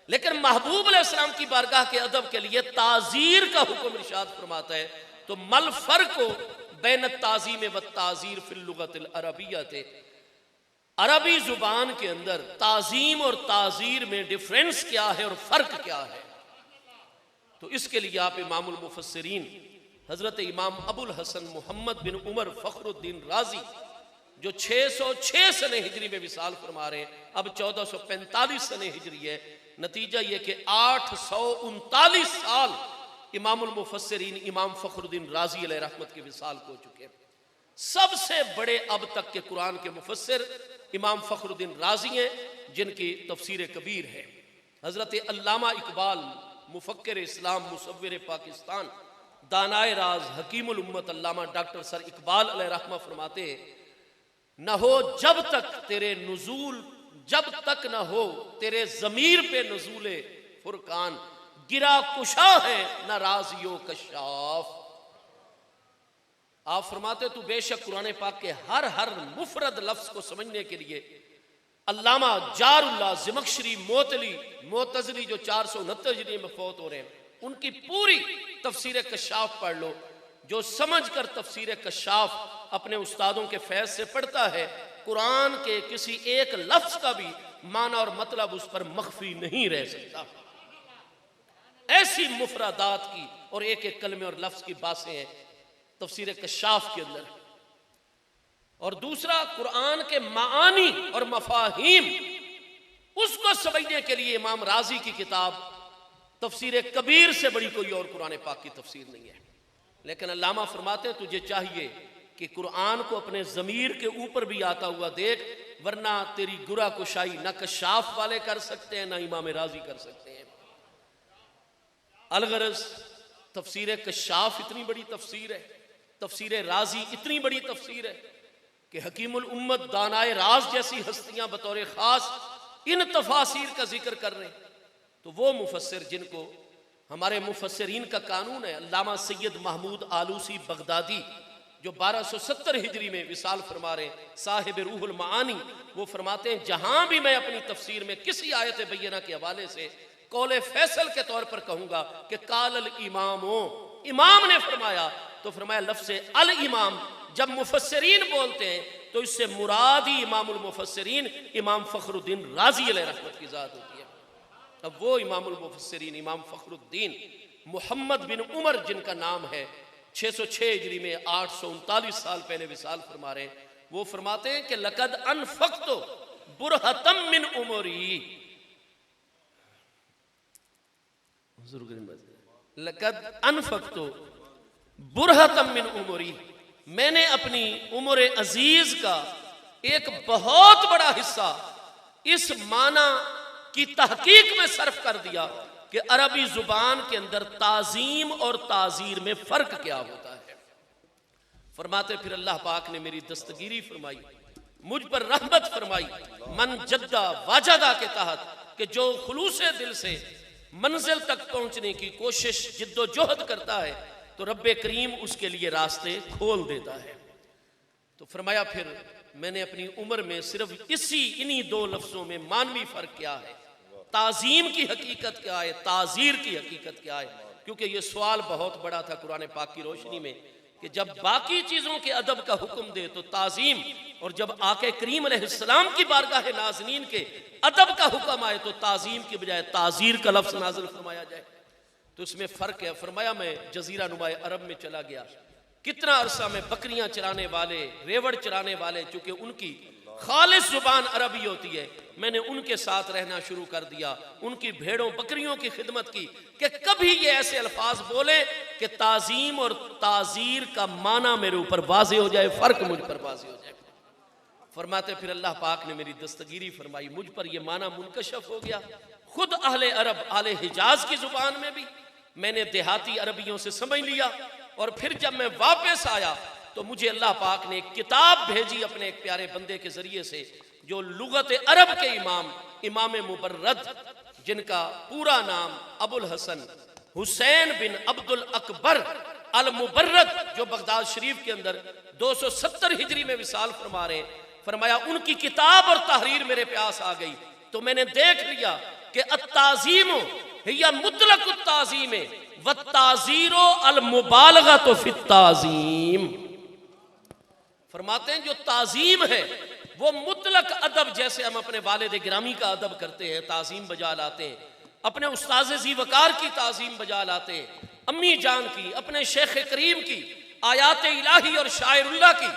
لیکن محبوب علیہ السلام کی بارگاہ کے ادب کے لیے تعزیر کا حکم ارشاد فرماتا ہے۔ تو مل فرق بین التعظیم والتعزیر فی اللغت العربیہ، عربی زبان کے اندر تعظیم اور تعزیر میں ڈیفرنس کیا ہے اور فرق کیا ہے؟ تو اس کے لیے آپ امام المفسرین حضرت امام ابو الحسن محمد بن عمر فخر الدین رازی، جو 606 سنہ ہجری میں وصال فرما رہے ہیں، اب 1445 سنہ ہجری ہے، نتیجہ یہ کہ 839 سال امام المفسرین امام فخر الدین رازی علیہ رحمت کے وصال ہو چکے ہیں۔ سب سے بڑے اب تک کے قرآن کے مفسر امام فخر الدین رازی ہیں، جن کی تفسیر کبیر ہے۔ حضرت علامہ اقبال مفکر اسلام، مصور پاکستان، دانائے راز، حکیم الامت علامہ ڈاکٹر سر اقبال علیہ رحمہ فرماتے ہیں، نہ ہو جب تک تیرے نزول، جب تک نہ ہو تیرے ضمیر پہ نزول فرقان، گرا کشا ہے نہ رازیو کشاف۔ آپ فرماتے تو بے شک قرآن پاک کے ہر مفرد لفظ کو سمجھنے کے لیے علامہ جار اللہ زمخشری معتزلی جو 469 ہجری میں فوت ہو رہے ہیں، ان کی پوری تفسیر کشاف پڑھ لو. جو سمجھ کر تفسیر کشاف اپنے استادوں کے فیض سے پڑھتا ہے، قرآن کے کسی ایک لفظ کا بھی معنی اور مطلب اس پر مخفی نہیں رہ سکتا. ایسی مفردات کی اور ایک ایک کلمے اور لفظ کی باتیں ہیں تفسیر کشاف کے اندر. اور دوسرا، قرآن کے معانی اور مفاہیم اس کو سمجھنے کے لیے امام رازی کی کتاب تفسیر کبیر سے بڑی کوئی اور قرآن پاک کی تفسیر نہیں ہے. لیکن علامہ فرماتے ہیں تجھے چاہیے کہ قرآن کو اپنے ضمیر کے اوپر بھی آتا ہوا دیکھ، ورنہ تیری گرہ کشائی نہ کشاف والے کر سکتے ہیں نہ امام رازی کر سکتے ہیں. الغرض تفسیر کشاف اتنی بڑی تفسیر ہے، تفسیر رازی اتنی بڑی تفسیر ہے کہ حکیم الامت دانائے راز جیسی ہستیاں بطور خاص ان تفاسیر کا ذکر کر رہے ہیں. تو وہ مفسر جن کو ہمارے مفسرین کا قانون ہے، علامہ سید محمود آلوسی بغدادی جو 1270 ہجری میں وصال فرما رہے ہیں، صاحب روح المعانی، وہ فرماتے ہیں جہاں بھی میں اپنی تفسیر میں کسی آیت بینہ کے حوالے سے قول فیصل کے طور پر کہوں گا کہ قال الامام، امام نے فرمایا، تو فرمایا لفظ الامام جب مفسرین بولتے ہیں تو اس سے مراد ہی امام المفسرین امام فخر الدین رازی علیہ رحمت کی ذات ہوتی ہے. اب وہ امام المفسرین امام فخر الدین محمد بن عمر جن کا نام ہے، 606 ہجری میں 839 سال پہلے وصال فرما رہے ہیں، وہ فرماتے ہیں کہ لقد انفقت برہتم من عمری، لقد انفقت برہتم من عمری، میں نے اپنی عمر عزیز کا ایک بہت بڑا حصہ اس معنی کی تحقیق میں صرف کر دیا کہ عربی زبان کے اندر تعظیم اور تعزیر میں فرق کیا ہوتا ہے. فرماتے پھر اللہ پاک نے میری دستگیری فرمائی، مجھ پر رحمت فرمائی، من جدہ واجدہ کے تحت، کہ جو خلوص دل سے منزل تک پہنچنے کی کوشش جد و جہد کرتا ہے تو رب کریم اس کے لیے راستے کھول دیتا ہے. تو فرمایا پھر میں نے اپنی عمر میں صرف انہی دو لفظوں میں مانوی فرق کیا ہے، تعظیم کی حقیقت کیا ہے، تعزیر کی حقیقت کیا ہے. کیونکہ یہ سوال بہت بڑا تھا قرآن پاک کی روشنی میں کہ جب باقی چیزوں کے ادب کا حکم دے تو تعظیم، اور جب آقا کریم علیہ السلام کی بارگاہ نازنین کے ادب کا حکم آئے تو تعظیم کی بجائے تعزیر کا لفظ نازل فرمایا جائے. تو اس میں فرق ہے. فرمایا میں جزیرہ نما عرب میں چلا گیا، کتنا عرصہ میں بکریاں چرانے والے، ریوڑ چرانے والے، چونکہ ان کی خالص زبان عربی ہوتی ہے، میں نے ان کے ساتھ رہنا شروع کر دیا، ان کی بھیڑوں بکریوں کی خدمت کی کہ کبھی یہ ایسے الفاظ بولے کہ تعظیم اور تعزیر کا معنی میرے اوپر واضح ہو جائے، فرق مجھ پر واضح ہو جائے. فرماتے پھر اللہ پاک نے میری دستگیری فرمائی، مجھ پر یہ معنی منکشف ہو گیا. خود اہل عرب، اہل حجاز کی زبان میں بھی میں نے دیہاتی عربیوں سے سمجھ لیا. اور پھر جب میں واپس آیا تو مجھے اللہ پاک نے ایک کتاب بھیجی اپنے ایک پیارے بندے کے ذریعے سے، جو لغت عرب کے امام مبرد، جن کا پورا نام ابو الحسن حسین بن عبد الاکبر المبرد، جو بغداد شریف کے اندر 270 ہجری میں وصال فرما رہے ہیں. فرمایا ان کی کتاب اور تحریر میرے پیاس آ گئی تو میں نے دیکھ لیا کہ التعظیم ہی مطلق التعظیم والتعزیر المبالغۃ فی التعظیم. فرماتے ہیں جو تعظیم ہے وہ مطلق ادب، جیسے ہم اپنے والد گرامی کا ادب کرتے ہیں، تعظیم بجا لاتے ہیں، اپنے استاذ ذی وقار کی تعظیم بجا لاتے ہیں، امی جان کی، اپنے شیخ کریم کی، آیات الہی اور شاعر اللہ کی،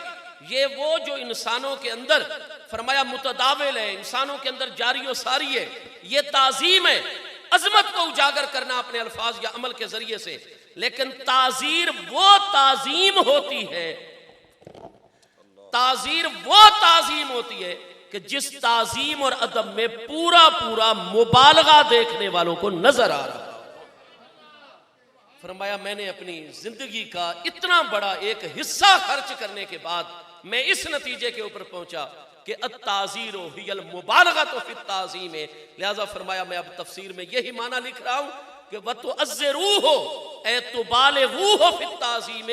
یہ وہ جو انسانوں کے اندر فرمایا متداول ہے، انسانوں کے اندر جاری و ساری ہے، یہ تعظیم ہے، عظمت کو اجاگر کرنا اپنے الفاظ یا عمل کے ذریعے سے. لیکن تعزیر وہ تعظیم ہوتی ہے، تعزیر وہ تعظیم ہوتی ہے کہ جس تعظیم اور ادب میں پورا پورا مبالغہ دیکھنے والوں کو نظر آ رہا. فرمایا میں نے اپنی زندگی کا اتنا بڑا ایک حصہ خرچ کرنے کے بعد میں اس نتیجے کے اوپر پہنچا کہ التعزیر ہی المبالغۃ فی التعظیم. لہذا فرمایا میں اب تفسیر میں یہی معنی لکھ رہا ہوں کہ وَتُعَزِّرُوهُ اے تُبَالِغُوهُ فی التعظیم.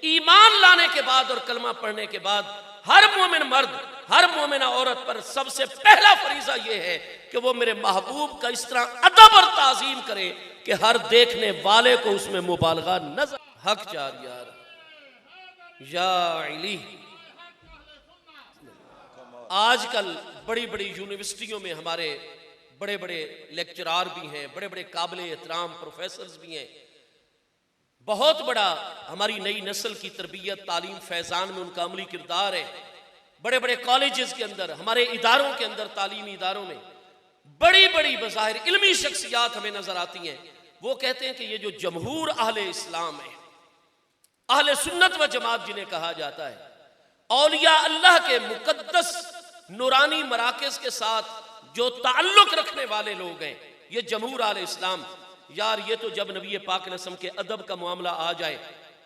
ایمان لانے کے بعد اور کلمہ پڑھنے کے بعد ہر مومن مرد ہر مومنہ عورت پر سب سے پہلا فریضہ یہ ہے کہ وہ میرے محبوب کا اس طرح ادب اور تعظیم کرے کہ ہر دیکھنے والے کو اس میں مبالغہ نظر. حق چار یار یا علی. آج کل بڑی بڑی یونیورسٹیوں میں ہمارے بڑے بڑے لیکچرار بھی ہیں, بڑے بڑے قابل احترام پروفیسرز بھی ہیں. بہت بڑا ہماری نئی نسل کی تربیت تعلیم فیضان میں ان کا عملی کردار ہے. بڑے بڑے کالجز کے اندر, ہمارے اداروں کے اندر, تعلیمی اداروں میں بڑی بڑی بظاہر علمی شخصیات ہمیں نظر آتی ہیں. وہ کہتے ہیں کہ یہ جو جمہور اہل اسلام ہے, اہل سنت و جماعت جنہیں کہا جاتا ہے, اولیاء اللہ کے مقدس نورانی مراکز کے ساتھ جو تعلق رکھنے والے لوگ ہیں, یہ جمہور اہل اسلام. یار یہ تو جب نبی پاک علیہ السلام کے ادب کا معاملہ آ جائے,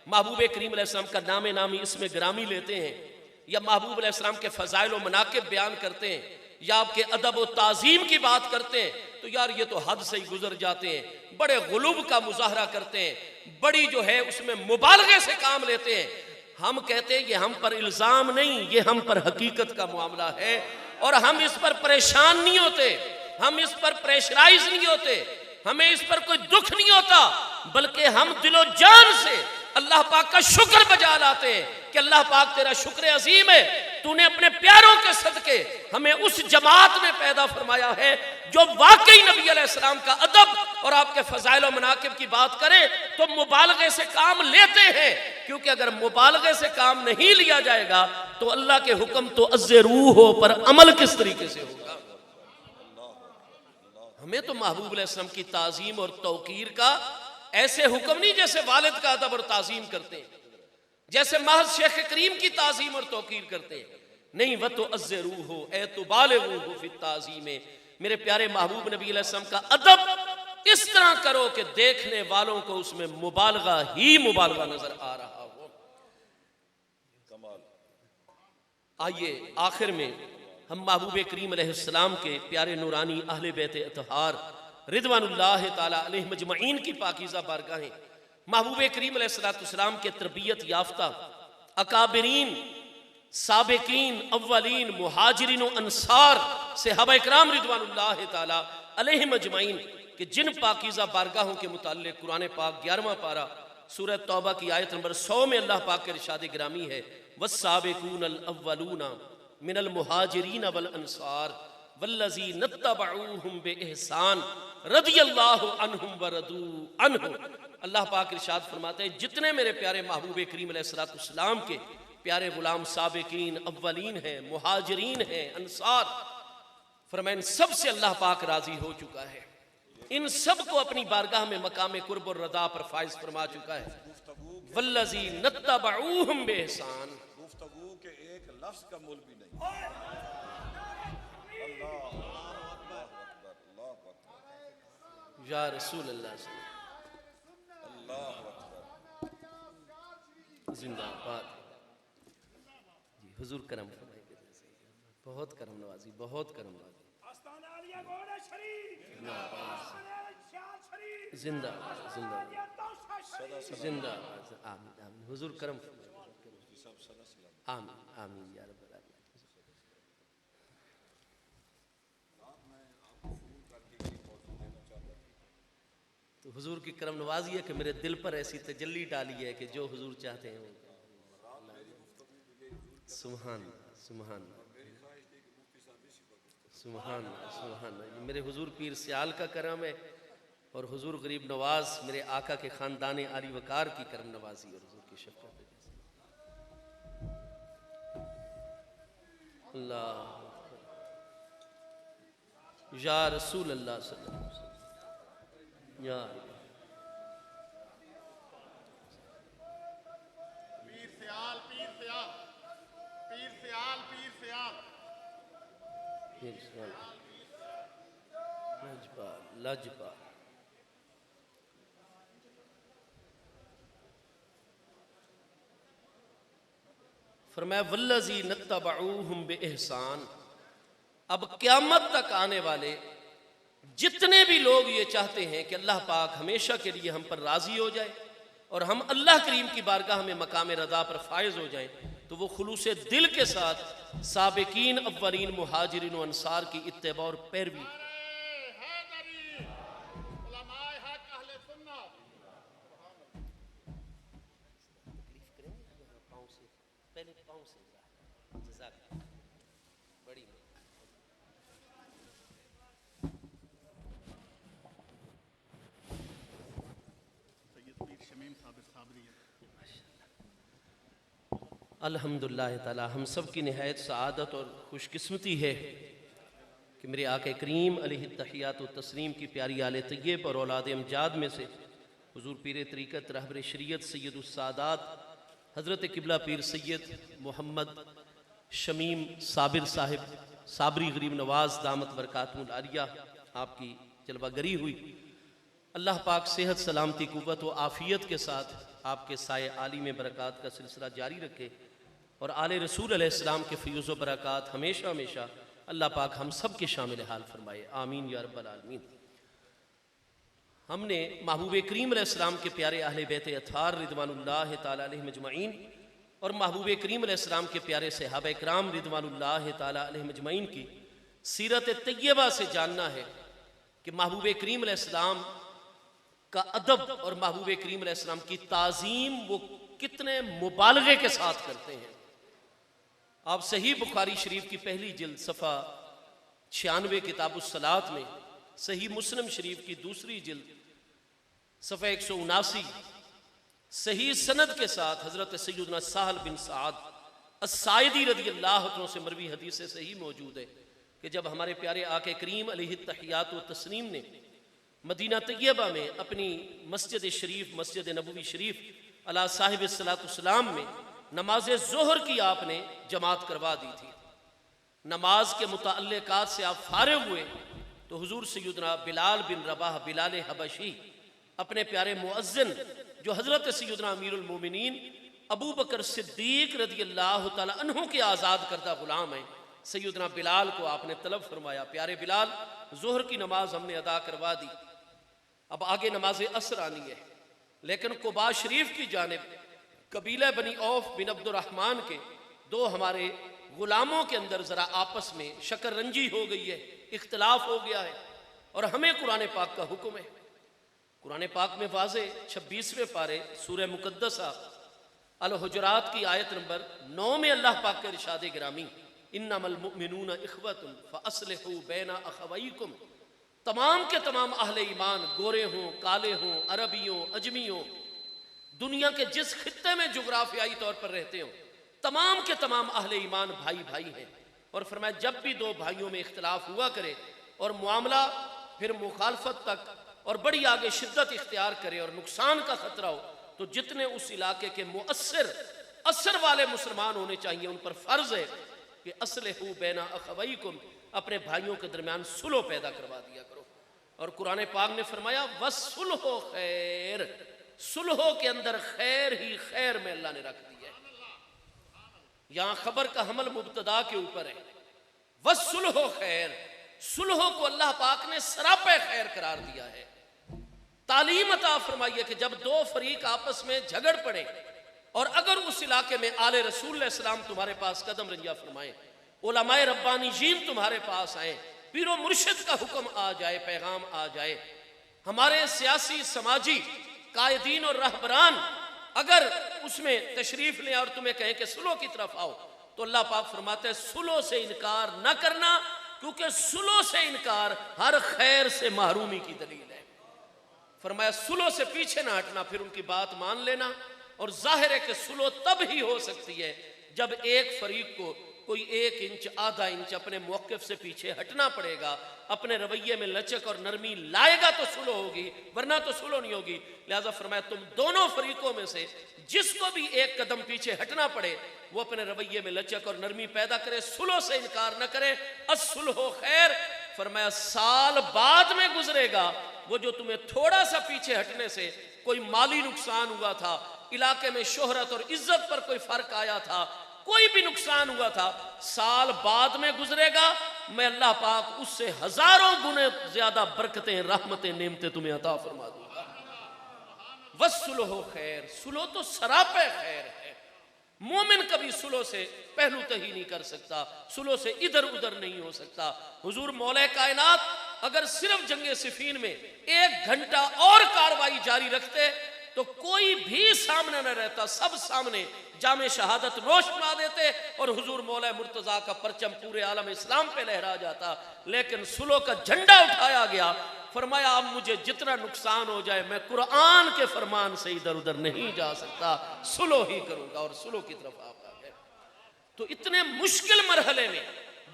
محبوب کریم علیہ السلام کا نام نامی اس میں گرامی لیتے ہیں, یا محبوب علیہ السلام کے فضائل و مناقب بیان کرتے ہیں, یا آپ کے ادب و تعظیم کی بات کرتے ہیں, تو یار یہ تو حد سے ہی گزر جاتے ہیں, بڑے غلوب کا مظاہرہ کرتے ہیں, بڑی جو ہے اس میں مبالغے سے کام لیتے ہیں. ہم کہتے ہیں یہ ہم پر الزام نہیں, یہ ہم پر حقیقت کا معاملہ ہے, اور ہم اس پر پریشان نہیں ہوتے, ہم اس پر پریشرائز نہیں ہوتے, ہمیں اس پر کوئی دکھ نہیں ہوتا, بلکہ ہم دل و جان سے اللہ پاک کا شکر بجا لاتے ہیں کہ اللہ پاک تیرا شکر عظیم ہے, تو نے اپنے پیاروں کے صدقے ہمیں اس جماعت میں پیدا فرمایا ہے جو واقعی نبی علیہ السلام کا ادب اور آپ کے فضائل و مناقب کی بات کرے تو مبالغے سے کام لیتے ہیں. کیونکہ اگر مبالغے سے کام نہیں لیا جائے گا تو اللہ کے حکم تو از روح پر عمل کس طریقے سے ہوگا. ہمیں تو محبوب علیہ السلام کی تعظیم اور توقیر کا ایسے حکم نہیں جیسے والد کا ادب اور تعظیم کرتے ہیں, جیسے محض شیخ کریم کی تعظیم اور توقیر کرتے ہیں. نہیں, وَتُعَزِّرُوهُ اے تُبَالِغُوهُ فِي التَّعْظِيمِ, میرے پیارے محبوب نبی علیہ السلام کا ادب اس طرح کرو کہ دیکھنے والوں کو اس میں مبالغہ ہی مبالغہ نظر آ رہا ہو. آئیے آخر میں ہم محبوب کریم علیہ السلام کے پیارے نورانی اہل بیت اطہار رضوان اللہ تعالی علیہ مجمعین کی پاکیزہ بارگاہیں, محبوب کریم علیہ السلام کے تربیت یافتہ اکابرین, سابقین, اولین, مہاجرین و انصار, صحابہ اکرام رضوان اللہ تعالی علیہ مجمعین, کہ جن پاکیزہ بارگاہوں کے متعلق قرآن پاک 11واں پارہ سورہ توبہ کی آیت نمبر 100 میں اللہ پاک کے ارشاد گرامی ہے, والسابقون الاولون من المہاجرین والانصار والذین اتبعوہم بإحسان رضی اللہ عنہم ورضوا عنہ. اللہ پاک ارشاد فرماتے ہیں جتنے میرے پیارے محبوب کریم علیہ السلام کے پیارے غلام سابقین اولین ہیں, مہاجرین ہیں, انصار, فرمائیں سب سے اللہ پاک راضی ہو چکا ہے, ان سب کو اپنی بارگاہ میں مقام قرب اور رضا پر فائز فرما چکا ہے. والذین اتبعوہم بإحسان, گفتگو کے ایک لفظ کا مول بھی نہیں. یا رسول اللہ صلی اللہ علیہ وسلم, زندہ باد. جی حضور کرم فرمائے, بہت کرم نوازی, بہت کرم نوازی. زندہ زندہ زندہ, آمین آمین. حضور کرم فرمائے, آمین آمین یا رب العالمین. تو حضور کی کرم نوازی ہے کہ میرے دل پر ایسی تجلی ڈالی ہے کہ جو حضور چاہتے ہیں وہ. سبحان سبحان سبحان سبحان. یہ میرے حضور پیر سیال کا کرم ہے, اور حضور غریب نواز میرے آقا کے خاندان علی وقار کی کرم نوازی اور حضور کی شفقت. اللہ یا رسول اللہ صلی اللہ علیہ وسلم, یا پیر سیال پیر سیال پیر سیال پیر سیال پیر سیال لجپال لجپال. فرمایا والذین اتبعوہم بإحسان. اب قیامت تک آنے والے جتنے بھی لوگ یہ چاہتے ہیں کہ اللہ پاک ہمیشہ کے لیے ہم پر راضی ہو جائے اور ہم اللہ کریم کی بارگاہ میں مقام رضا پر فائز ہو جائیں, تو وہ خلوص دل کے ساتھ سابقین اولین مہاجرین و انصار کی اتباع اور پیروی. حیدری علماء حق اہل سنت. سید پیر شمیم صابر صابری ہے. الحمدللہ تعالی ہم سب کی نہایت سعادت اور خوش قسمتی ہے کہ میرے آقا کریم علیہ التحیات و تسلیم کی پیاری آل طیب اور اولاد امجاد میں سے حضور پیر طریقت رہبر شریعت سید السادات حضرت قبلہ پیر سید محمد شمیم صابر صاحب صابری غریب نواز دامت برکاتہ العالیہ آپ کی جلوہ گری ہوئی. اللہ پاک صحت سلامتی قوت و عافیت کے ساتھ آپ کے سائے عالی میں برکات کا سلسلہ جاری رکھے اور آل رسول علیہ السلام کے فیوز و برکات ہمیشہ ہمیشہ اللہ پاک ہم سب کے شامل حال فرمائے. آمین یا رب العالمین. ہم نے محبوب کریم علیہ السلام کے پیارے اہل بیت اطہار رضوان اللہ تعالیٰ علیہ مجمعین اور محبوب کریم علیہ السلام کے پیارے صحابہ کرام رضوان اللہ تعالیٰ علیہ مجمعین کی سیرت طیبہ سے جاننا ہے کہ محبوب کریم علیہ السلام کا ادب اور محبوب کریم علیہ السلام کی تعظیم وہ کتنے مبالغے کے ساتھ کرتے ہیں. آپ صحیح بخاری شریف کی پہلی جلد صفحہ 96 کتاب الصلاۃ میں، صحیح مسلم شریف کی دوسری جلد صفحہ 179 صحیح سند کے ساتھ حضرت سیدنا سہل بن سعد الساعدی رضی اللہ عنہ سے مروی حدیث سے صحیح موجود ہے کہ جب ہمارے پیارے آقا کریم علیہ التحیات و تسلیم نے مدینہ طیبہ میں اپنی مسجد شریف مسجد نبوی شریف علی صاحب الصلاۃ والسلام میں نماز ظہر کی آپ نے جماعت کروا دی تھی. نماز کے متعلقات سے آپ فارغ ہوئے تو حضور سیدنا بلال بن رباح بلال حبشی اپنے پیارے مؤذن جو حضرت سیدنا امیر المومنین ابو بکر صدیق رضی اللہ تعالیٰ عنہ کے آزاد کردہ غلام ہیں، سیدنا بلال کو آپ نے طلب فرمایا. پیارے بلال، ظہر کی نماز ہم نے ادا کروا دی، اب آگے نماز عصر آنی ہے، لیکن قباء شریف کی جانب قبیلہ بنی عوف بن عبد الرحمن کے دو ہمارے غلاموں کے اندر ذرا آپس میں شکر رنجی ہو گئی ہے، اختلاف ہو گیا ہے اور ہمیں قرآن پاک کا حکم ہے. قرآن پاک میں واضح 26ویں پارے سورہ مقدسہ الحجرات کی آیت نمبر 9 میں اللہ پاک کے ارشاد گرامی انما المؤمنون اخوۃ فاصلحوا بین اخویکم، تمام کے تمام اہل ایمان گورے ہوں کالے ہوں عربیوں اجمیوں دنیا کے جس خطے میں جغرافیائی طور پر رہتے ہوں تمام کے تمام اہل ایمان بھائی بھائی ہیں. اور فرمایا جب بھی دو بھائیوں میں اختلاف ہوا کرے اور معاملہ پھر مخالفت تک اور بڑی آگے شدت اختیار کرے اور نقصان کا خطرہ ہو تو جتنے اس علاقے کے مؤثر اثر والے مسلمان ہونے چاہیے ان پر فرض ہے کہ اصلحوا بین اخویکم، اپنے بھائیوں کے درمیان صلح پیدا کروا دیا کرو. اور قرآن پاک نے فرمایا وَالصُّلْحُ خیر، صلح کے اندر خیر ہی خیر میں اللہ نے رکھ دی ہے. یہاں خبر کا حمل مبتدا کے اوپر ہے. وَالصُّلْحُ خیر، صلح کو اللہ پاک نے سراپے خیر قرار دیا ہے. تعلیم عطا فرمائیے کہ جب دو فریق آپس میں جھگڑ پڑے اور اگر اس علاقے میں آل رسول علیہ السلام تمہارے پاس قدم رنجا فرمائیں، علماء ربانیین تمہارے پاس آئیں، پیر و مرشد کا حکم آ جائے، پیغام آ جائے، ہمارے سیاسی سماجی قائدین اور رہبران اگر اس میں تشریف لیں اور تمہیں کہیں کہ صلح کی طرف آؤ تو اللہ پاک فرماتے ہیں صلح سے انکار نہ کرنا، کیونکہ صلح سے انکار ہر خیر سے محرومی کی دلیل ہے. فرمایا صلح سے پیچھے نہ ہٹنا، پھر ان کی بات مان لینا. اور ظاہر ہے کہ صلح تب ہی ہو سکتی ہے جب ایک فریق کو کوئی 1 انچ آدھا انچ اپنے موقف سے پیچھے ہٹنا پڑے گا، اپنے رویے میں لچک اور نرمی لائے گا تو صلح ہوگی، ورنہ تو صلح نہیں ہوگی. لہذا فرمایا تم دونوں فریقوں میں سے جس کو بھی ایک قدم پیچھے ہٹنا پڑے وہ اپنے رویے میں لچک اور نرمی پیدا کرے، صلح سے انکار نہ کرے. الصلح خیر. فرمایا سال بعد میں گزرے گا وہ جو تمہیں تھوڑا سا پیچھے ہٹنے سے کوئی مالی نقصان ہوا تھا، علاقے میں شہرت اور عزت پر کوئی فرق آیا تھا، کوئی بھی نقصان ہوا تھا، سال بعد میں گزرے گا، میں اللہ پاک اس سے ہزاروں گنے زیادہ برکتیں رحمتیں نعمتیں تمہیں عطا فرما دوں گا. وَالصُّلْحُ خیر، صلح تو سراپے خیر ہے. مومن کبھی سلو سے پہلو تہی نہیں کر سکتا، سلو سے ادھر ادھر نہیں ہو سکتا۔ حضور مولا کائنات اگر صرف جنگ صفین میں 1 گھنٹہ اور کاروائی جاری رکھتے تو کوئی بھی سامنے نہ رہتا، سب سامنے جام شہادت نوش بنا دیتے اور حضور مولا مرتضیٰ کا پرچم پورے عالم اسلام پہ لہرا جاتا، لیکن سلو کا جھنڈا اٹھایا گیا۔ فرمایا اب مجھے جتنا نقصان ہو جائے میں قرآن کے فرمان سے ادھر ادھر نہیں جا سکتا، سلو ہی کروں گا، اور سلو کی طرف آپ آ گئے۔ تو اتنے مشکل مرحلے میں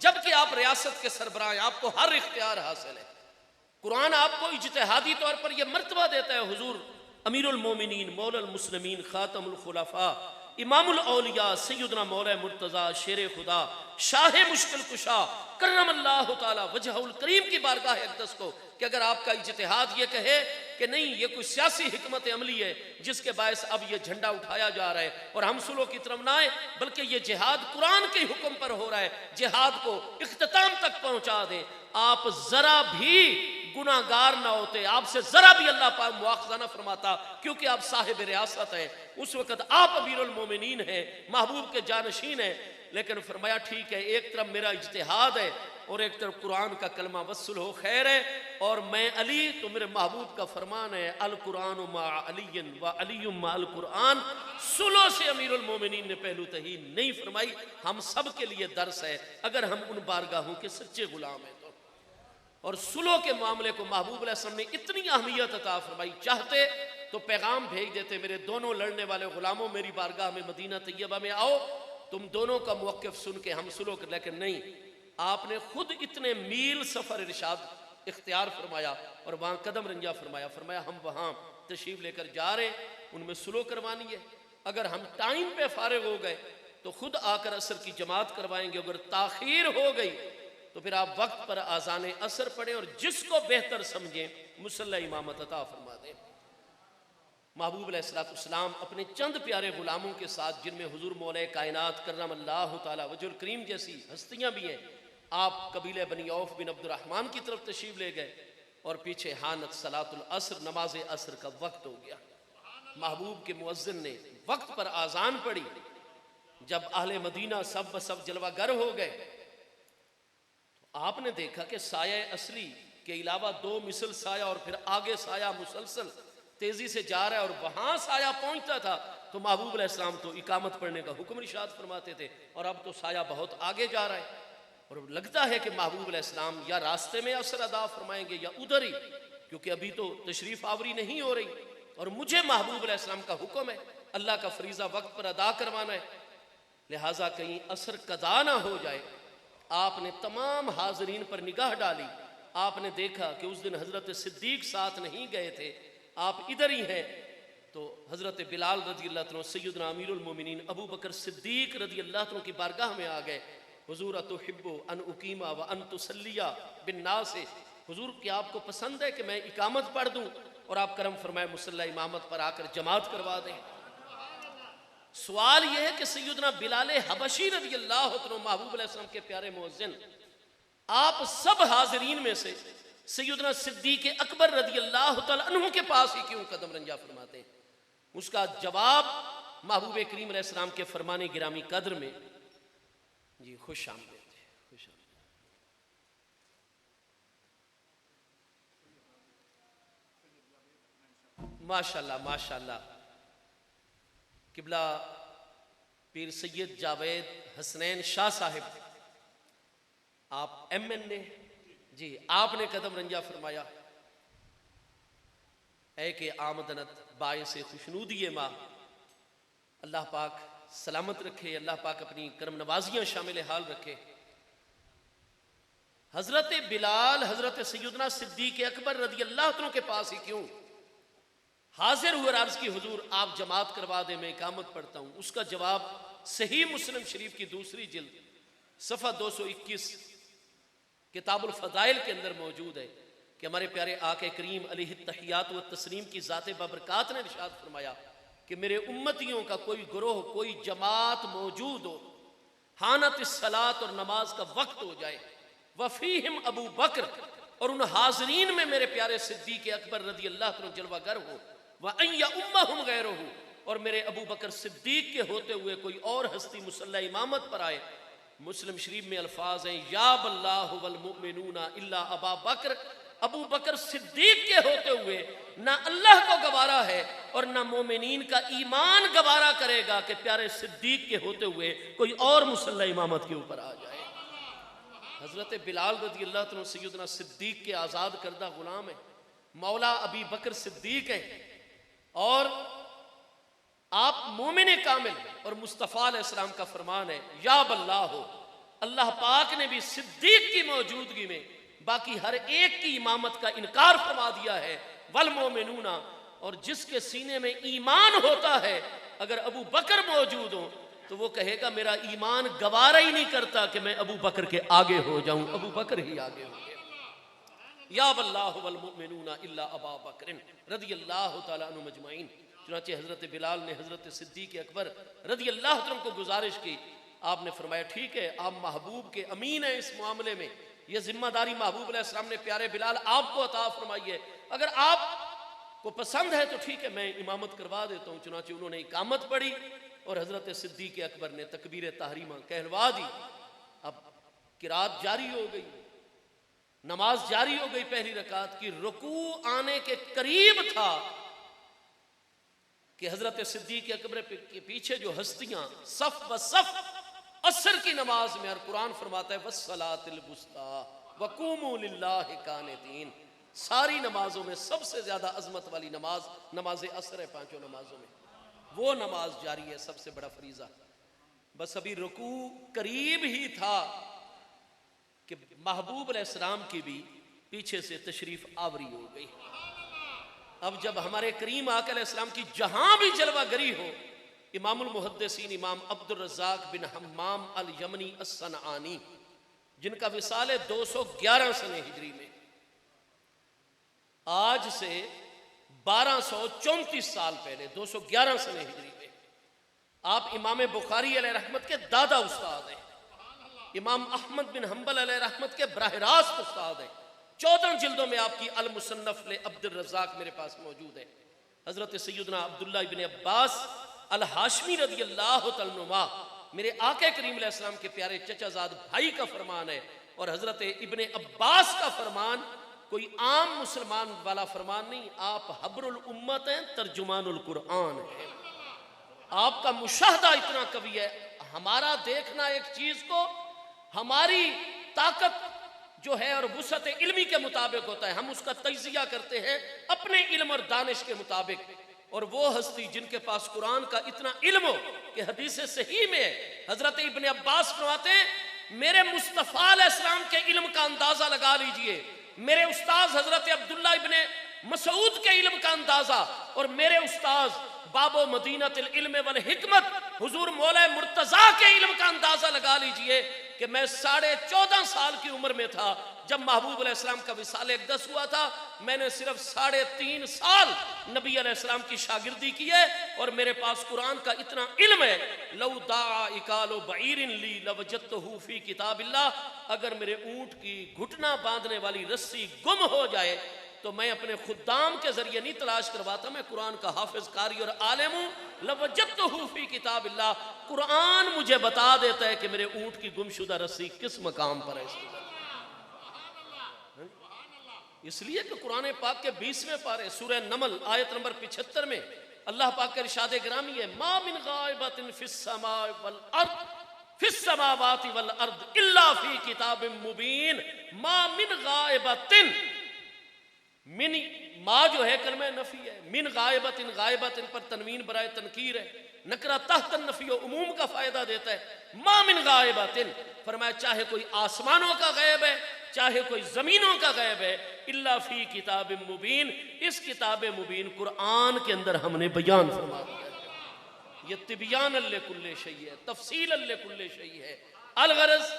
جبکہ آپ ریاست کے سربراہ ہیں، آپ کو ہر اختیار حاصل ہے، قرآن آپ کو اجتہادی طور پر یہ مرتبہ دیتا ہے، حضور امیر المومنین مولا المسلمین خاتم الخلفاء امام الاولیاء سیدنا مولا مرتضیٰ شیر خدا شاہ مشکل کشا کرم اللہ تعالی وجہ الکریم کی بارگاہ اقدس کو کہ اگر آپ کا اجتہاد یہ کہے کہ نہیں یہ کوئی سیاسی حکمت عملی ہے جس کے باعث اب یہ جھنڈا اٹھایا جا رہا ہے اور ہم سلو کی طرف نہ آئے، بلکہ یہ جہاد قرآن کے حکم پر ہو رہا ہے، جہاد کو اختتام تک پہنچا دیں، آپ ذرا بھی گناہگار نہ ہوتے، آپ سے ذرا بھی اللہ پاک مواخذہ نہ فرماتا، کیونکہ آپ صاحب ریاست ہیں، اس وقت آپ امیر المومنین ہیں، محبوب کے جانشین ہیں۔ لیکن فرمایا ٹھیک ہے، ایک طرف میرا اجتہاد ہے اور ایک طرف قرآن کا کلمہ وصل ہو خیر ہے، اور میں علی تو میرے محبوب کا فرمان ہے القرآن مع علی و علی مع القرآن، سلو سے امیر المومنین نے پہلو تہی نہیں فرمائی۔ ہم سب کے لیے درس ہے اگر ہم ان بارگاہوں کے سچے غلام ہیں تو، اور سلو کے معاملے کو محبوب علیہ السلام نے اتنی اہمیت عطا فرمائی، چاہتے تو پیغام بھیج دیتے میرے دونوں لڑنے والے غلاموں میری بارگاہ میں مدینہ طیبہ میں آؤ، تم دونوں کا موقف سن کے ہم سلو کر، لیکن نہیں، آپ نے خود اتنے میل سفر ارشاد اختیار فرمایا اور وہاں قدم رنجا فرمایا، فرمایا ہم وہاں تشریف لے کر جا رہے، ان میں سلو کروانی ہے، اگر ہم ٹائم پہ فارغ ہو گئے تو خود آ کر عصر کی جماعت کروائیں گے، اگر تاخیر ہو گئی تو پھر آپ وقت پر آذان عصر پڑھیں اور جس کو بہتر سمجھیں مصلی امامت عطا فرما دیں۔ محبوب علیہ السلام اپنے چند پیارے غلاموں کے ساتھ، جن میں حضور مولا کائنات کرم اللہ تعالی وجہ الکریم جیسی ہستیاں بھی ہیں، آپ قبیلہ بنی عوف بن عبد الرحمن کی طرف تشریف لے گئے اور پیچھے حانت صلاۃ العصر، نماز عصر کا وقت ہو گیا۔ محبوب کے مؤذن نے وقت پر آذان پڑھی، جب اہل مدینہ سب بسب جلوہ گر ہو گئے تو آپ نے دیکھا کہ سایہ اصلی کے علاوہ 2 مثل سایہ اور پھر آگے سایہ مسلسل تیزی سے جا رہا ہے، اور وہاں سایہ پہنچتا تھا تو محبوب علیہ السلام تو اقامت پڑھنے کا حکم ارشاد فرماتے تھے، اور اب تو سایہ بہت آگے جا رہا ہے، اور لگتا ہے کہ محبوب علیہ السلام یا راستے میں عصر ادا فرمائیں گے یا ادھر ہی، کیونکہ ابھی تو تشریف آوری نہیں ہو رہی، اور مجھے محبوب علیہ السلام کا حکم ہے، اللہ کا فریضہ وقت پر ادا کروانا ہے، لہٰذا کہیں عصر قضا نہ ہو جائے۔ آپ نے تمام حاضرین پر نگاہ ڈالی، آپ نے دیکھا کہ اس دن حضرت صدیق ساتھ نہیں گئے تھے، آپ ادھر ہی ہیں، تو حضرت بلال رضی اللہ عنہ سیدنا امیر المومنین ابو بکر صدیق رضی اللہ عنہ کی بارگاہ میں آ گئے، حضور اتحب ان اقیما وان تصلی بالناس، حضور کیا آپ کو پسند ہے کہ میں اقامت پڑھ دوں اور آپ کرم فرمائے مصلی امامت پر آ کر جماعت کروا دیں؟ سوال یہ ہے کہ سیدنا بلال حبشی رضی اللہ عنہ محبوب علیہ السلام کے پیارے مؤذن، آپ سب حاضرین میں سے سیدنا صدیق اکبر رضی اللہ تعالیٰ عنہ کے پاس ہی کیوں قدم رنجا فرماتے ہیں؟ اس کا جواب محبوب کریم علیہ السلام کے فرمان گرامی قدر میں، جی خوش آمدید، خوش آمدید۔ ماشاءاللہ ماشاءاللہ، قبلہ پیر سید جاوید حسنین شاہ صاحب، آپ ایم این اے، جی آپ نے قدم رنجا فرمایا، اے کہ آمدنت باعث خوشنودی ماں، اللہ پاک سلامت رکھے، اللہ پاک اپنی کرم نوازیاں شامل حال رکھے۔ حضرت بلال حضرت سیدنا صدیق اکبر رضی اللہ عنہ کے پاس ہی کیوں حاضر ہوئے، عرض کی حضور آپ جماعت کروا دیں، میں اقامت پڑھتا ہوں۔ اس کا جواب صحیح مسلم شریف کی 2 جلد صفحہ 221 کتاب الفضائل کے اندر موجود ہے کہ ہمارے پیارے آقا کریم علیہ التحیات و تسلیم کی ذات بابرکات نے ارشاد فرمایا کہ میرے امتیوں کا کوئی گروہ، کوئی جماعت موجود ہو، حانت الصلاۃ اور نماز کا وقت ہو جائے، وفیہم ابو بکر، اور ان حاضرین میں میرے پیارے صدیق اکبر رضی اللہ عنہ جلوہ گر ہو، وَأَن يَأُمَّهُمْ غَيْرُهُ، اور میرے ابو بکر صدیق کے ہوتے ہوئے کوئی اور ہستی مسلح امامت پر آئے. مسلم شریف میں الفاظ ہیں یا باللہ والمؤمنون الا ابا بکر. ابو بکر صدیق کے ہوتے ہوئے نہ اللہ کو گوارا ہے اور نہ مومنین کا ایمان گوارا کرے گا کہ پیارے صدیق کے ہوتے ہوئے کوئی اور مسلح امامت کے اوپر آ جائے. حضرت بلال رضی اللہ عنہ سیدنا صدیق کے آزاد کردہ غلام ہیں, مولا ابی بکر صدیق ہیں, اور آپ مومن کامل اور مصطفیٰ علیہ السلام کا فرمان ہے یا باللہ ہو. اللہ پاک نے بھی صدیق کی موجودگی میں باقی ہر ایک کی امامت کا انکار فرما دیا ہے. والمومنون, اور جس کے سینے میں ایمان ہوتا ہے اگر ابو بکر موجود ہوں تو وہ کہے گا میرا ایمان گوارا ہی نہیں کرتا کہ میں ابو بکر کے آگے ہو جاؤں, ابو بکر ہی آگے ہو گئے. یا باللہ والمؤمنون الا ابا بکر رضی اللہ تعالیٰ عنہ مجمعین. چنانچہ حضرت بلال نے حضرت صدیق اکبر رضی اللہ عنہ کو گزارش کی. آپ نے فرمایا ٹھیک ہے, آپ محبوب کے امین ہیں اس معاملے میں, یہ ذمہ داری محبوب علیہ السلام نے پیارے بلال آپ کو عطا فرمائی ہے, اگر آپ کو پسند ہے تو ٹھیک ہے میں امامت کروا دیتا ہوں. چنانچہ انہوں نے اقامت پڑھی اور حضرت صدیق اکبر نے تکبیر تحریمہ کہلوا دی. اب قرات جاری ہو گئی, نماز جاری ہو گئی. پہلی رکعت کی رکوع آنے کے قریب تھا کہ حضرت صدیق اکبر کے پیچھے جو ہستیاں صف بصف عصر کی نماز میں, اور قرآن فرماتا ہے وَالصَّلَاةِ الْوُسْطَىٰ وَقُومُوا لِلَّهِ قَانِتِينَ, ساری نمازوں میں سب سے زیادہ عظمت والی نماز نماز عصر ہے. پانچوں نمازوں میں وہ نماز جاری ہے, سب سے بڑا فریضہ. بس ابھی رکوع قریب ہی تھا کہ محبوب علیہ السلام کی بھی پیچھے سے تشریف آوری ہو گئی. اب جب ہمارے کریم آقا علیہ السلام کی جہاں بھی جلوہ گری ہو, امام المحدثین امام عبد الرزاق بن حمام الیمنی الصنعانی جن کا وصال ہے 211 سنہ ہجری میں, آج سے 1234 سال پہلے 211 سنہ ہجری میں, آپ امام بخاری علیہ رحمت کے دادا استاد ہیں, امام احمد بن حنبل علیہ رحمت کے براہ راست استاد ہیں. 14 جلدوں میں آپ کی المصنف عبد الرزاق میرے پاس موجود ہے. حضرت سیدنا عبداللہ ابن عباس الہاشمی رضی اللہ تعالیٰ عنہ میرے آقا کریم علیہ السلام کے پیارے چچا زاد بھائی کا فرمان ہے, اور حضرت ابن عباس کا فرمان کوئی عام مسلمان والا فرمان نہیں, آپ حبر الامت ہیں, ترجمان القرآن ہیں. آپ کا مشاہدہ اتنا قوی ہے, ہمارا دیکھنا ایک چیز کو ہماری طاقت جو ہے اور وسعت علمی کے مطابق ہوتا ہے, ہم اس کا تجزیہ کرتے ہیں اپنے علم اور دانش کے مطابق. اور وہ ہستی جن کے پاس قرآن کا اتنا علم ہو کہ حدیث صحیح میں حضرت ابن عباس فرماتے ہیں میرے مصطفیٰ علیہ السلام کے علم کا اندازہ لگا لیجئے, میرے استاذ حضرت عبداللہ ابن مسعود کے علم کا اندازہ, اور میرے استاذ باب و مدینۃ العلم والحکمت حضور مولا مرتضیٰ کے علم کا اندازہ لگا لیجئے کہ میں 14.5 سال کی عمر میں تھا جب محبوب علیہ السلام کا وصال اقدس ہوا تھا. میں نے صرف 3.5 سال نبی علیہ السلام کی شاگردی کی ہے, اور میرے پاس قرآن کا اتنا علم ہے. لو دعا اکال بعیر لی لوجدتہ فی کتاب اللہ, اگر میرے اونٹ کی گھٹنا باندھنے والی رسی گم ہو جائے تو میں اپنے خدام کے ذریعے نہیں تلاش کرواتا, میں قرآن کا حافظ قاری اور عالم ہوں. لوجدتہ فی کتاب اللہ, قرآن مجھے بتا دیتا ہے کہ میرے اونٹ کی گم شدہ رسی کس مقام پر ہے. اس لیے کہ قرآن پاک کے 20ویں پارے سورہ نمل آیت نمبر 75 میں اللہ پاک کا ارشاد گرامی ہے ما من غائبۃ فی السماء والارض فی السماوات والارض الا فی کتاب مبین. ما من غائبۃ, من ما جو ہے کلمہ نفی ہے, من غائبۃ, غائبۃ پر تنوین برائے تنکیر ہے, نکرہ تحت النفی و عموم کا فائدہ دیتا ہے. ما من غائبۃ, فرمایا چاہے کوئی آسمانوں کا غیب ہے چاہے کوئی زمینوں کا غیب ہے, الا فی کتاب مبین, اس کتاب مبین قرآن کے اندر ہم نے بیان فرما دیا ہے. یہ تبیان لکل شیء ہے, تفصیل لکل شیء ہے. الغرض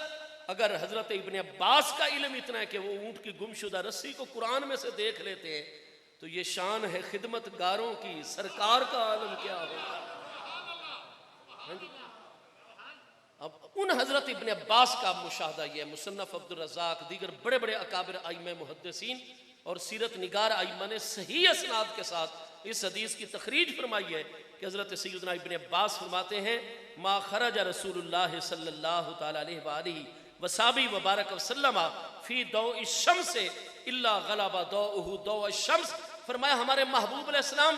اگر حضرت ابن عباس کا علم اتنا ہے کہ وہ اونٹ کی گمشدہ رسی کو قرآن میں سے دیکھ لیتے ہیں تو یہ شان ہے خدمت گاروں کی, سرکار کا عالم کیا ہوگا. اب ان حضرت ابن عباس کا مشاہدہ یہ مصنف عبد الرزاق دیگر بڑے بڑے اکابر ائمہ محدثین اور سیرت نگار ائمہ نے صحیح اسناد کے ساتھ اس حدیث کی تخریج فرمائی ہے کہ کہ حضرت سیدنا ابن عباس فرماتے ہیں ما خرج رسول اللہ صلی اللہ تعالی علیہ وآلہ وصحبہ وبارک وسلم فی ضوء الشمس الا غلب ضوءہ ضوء الشمس. فرمایا ہمارے محبوب علیہ السلام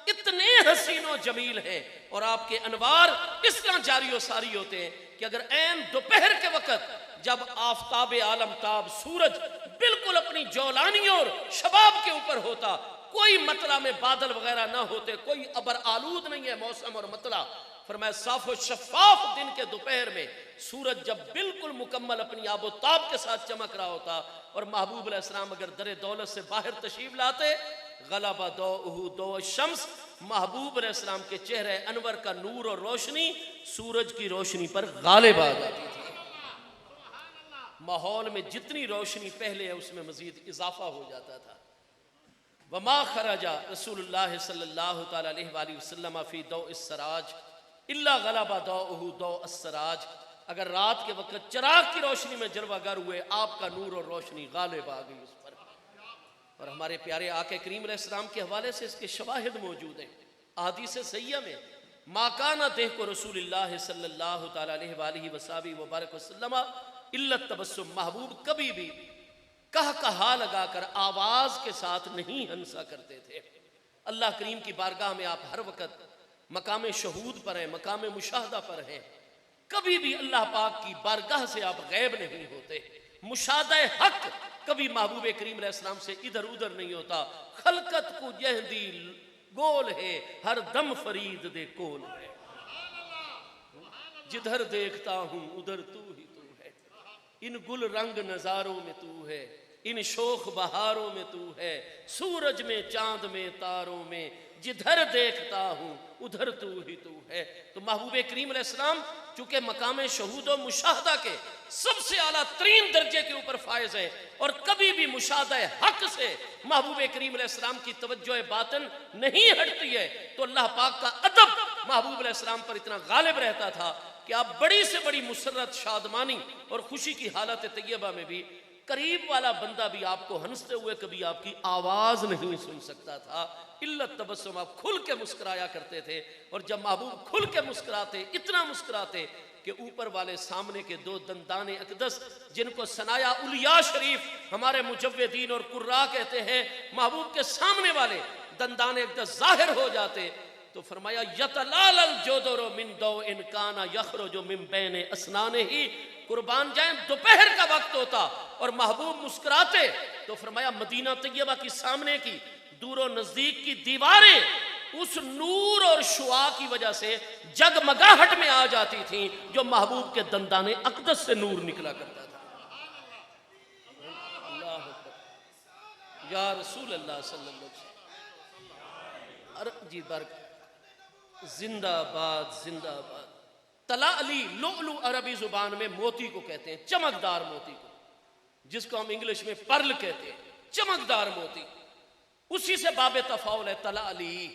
اتنے حسین و جمیل ہیں اور آپ کے انوار اس طرح جاری و ساری ہوتے ہیں کہ اگر عین دوپہر کے وقت جب آفتاب عالم تاب سورج بالکل اپنی جولانی اور شباب کے اوپر ہوتا، کوئی مطلع میں بادل وغیرہ نہ ہوتے، کوئی ابر آلود نہیں ہے موسم اور مطلع، فرمایا صاف و شفاف دن کے دوپہر میں سورج جب بالکل مکمل اپنی آب و تاب کے ساتھ چمک رہا ہوتا اور محبوب علیہ السلام اگر در دولت سے باہر تشریف لاتے، غلب ضوءہ ضوء الشمس، محبوب علیہ السلام کے چہرے انور کا نور اور روشنی سورج کی روشنی پر غالب آ جاتی تھی. ماحول میں جتنی روشنی پہلے ہے اس میں مزید اضافہ ہو جاتا تھا. وما خرج رسول اللہ صلی اللہ تعالی علیہ وآلہ وسلم فی ضوء السراج الا غلب ضوءہ ضوء السراج. اگر رات کے وقت چراغ کی روشنی میں جلوہ گر ہوئے، آپ کا نور اور روشنی غالب آ گئی اس پر. اور ہمارے پیارے آقا کریم علیہ السلام کے حوالے سے اس کے شواہد موجود ہیں احادیث صحیحہ میں. ما کان دیکھ کو رسول اللہ صلی اللہ تعالی علیہ وآلہ وصحبہ وبارک وسلم الا التبسم، محبوب کبھی بھی کہا لگا کر آواز کے ساتھ نہیں ہنسا کرتے تھے. اللہ کریم کی بارگاہ میں آپ ہر وقت مقام شہود پر ہیں، مقام مشاہدہ پر ہیں. کبھی بھی اللہ پاک کی بارگاہ سے آپ غیب نہیں ہوتے. مشاہدہ حق کبھی محبوب کریم علیہ السلام سے ادھر ادھر نہیں ہوتا. خلقت کو جہدی گول ہے، ہر دم فرید دے کول ہے. جدھر دیکھتا ہوں ادھر تو ہی تو ہے. ان گل رنگ نظاروں میں تو ہے، ان شوخ بہاروں میں تو ہے، سورج میں چاند میں تاروں میں، جدھر دیکھتا ہوں ادھر تو ہی تو ہے. تو محبوب کریم علیہ السلام چونکہ مقام شہود و مشاہدہ کے سب سے اعلیٰ ترین درجے کے اوپر فائز ہیں اور کبھی بھی مشاہدہ حق سے محبوب کریم علیہ السلام کی توجہ باطن نہیں ہٹتی ہے. تو اللہ پاک کا ادب محبوب علیہ السلام پر اتنا غالب رہتا تھا کہ آپ بڑی سے بڑی مسرت، شادمانی اور خوشی کی حالت طیبہ میں بھی قریب والا بندہ بھی آپ کو ہنستے ہوئے کبھی آپ کی آواز نہیں سن سکتا تھا. الا التبسم، آپ کھل کے مسکرایا کرتے تھے. اور جب محبوب کھل کے مسکراتے، اتنا مسکراتے کہ اوپر والے سامنے کے دو دندان اقدس جن کو ثنایا اولیاء شریف ہمارے مجودین اور قراء کہتے ہیں، محبوب کے سامنے والے دندان اقدس ظاہر ہو جاتے تو فرمایا یتلال الجودر من ضوء ان کان یخرج من بین اسنانہ. قربان جائیں دوپہر کا وقت ہوتا اور محبوب مسکراتے تو فرمایا مدینہ طیبہ کی سامنے کی دور و نزدیک کی دیواریں اس نور اور شعاع کی وجہ سے جگمگاہٹ میں آ جاتی تھیں جو محبوب کے دندان اقدس سے نور نکلا کرتا تھا. اللہ اکبر یا رسول اللہ صلی اللہ علیہ وسلم. جی برک زندہ باد زندہ باد. طلا علی لؤلؤ عربی زبان میں موتی کو کہتے ہیں، چمکدار موتی کو، جس کو ہم انگلش میں پرل کہتے ہیں، چمکدار موتی. اسی سے باب تفاعل ہے طلا علی.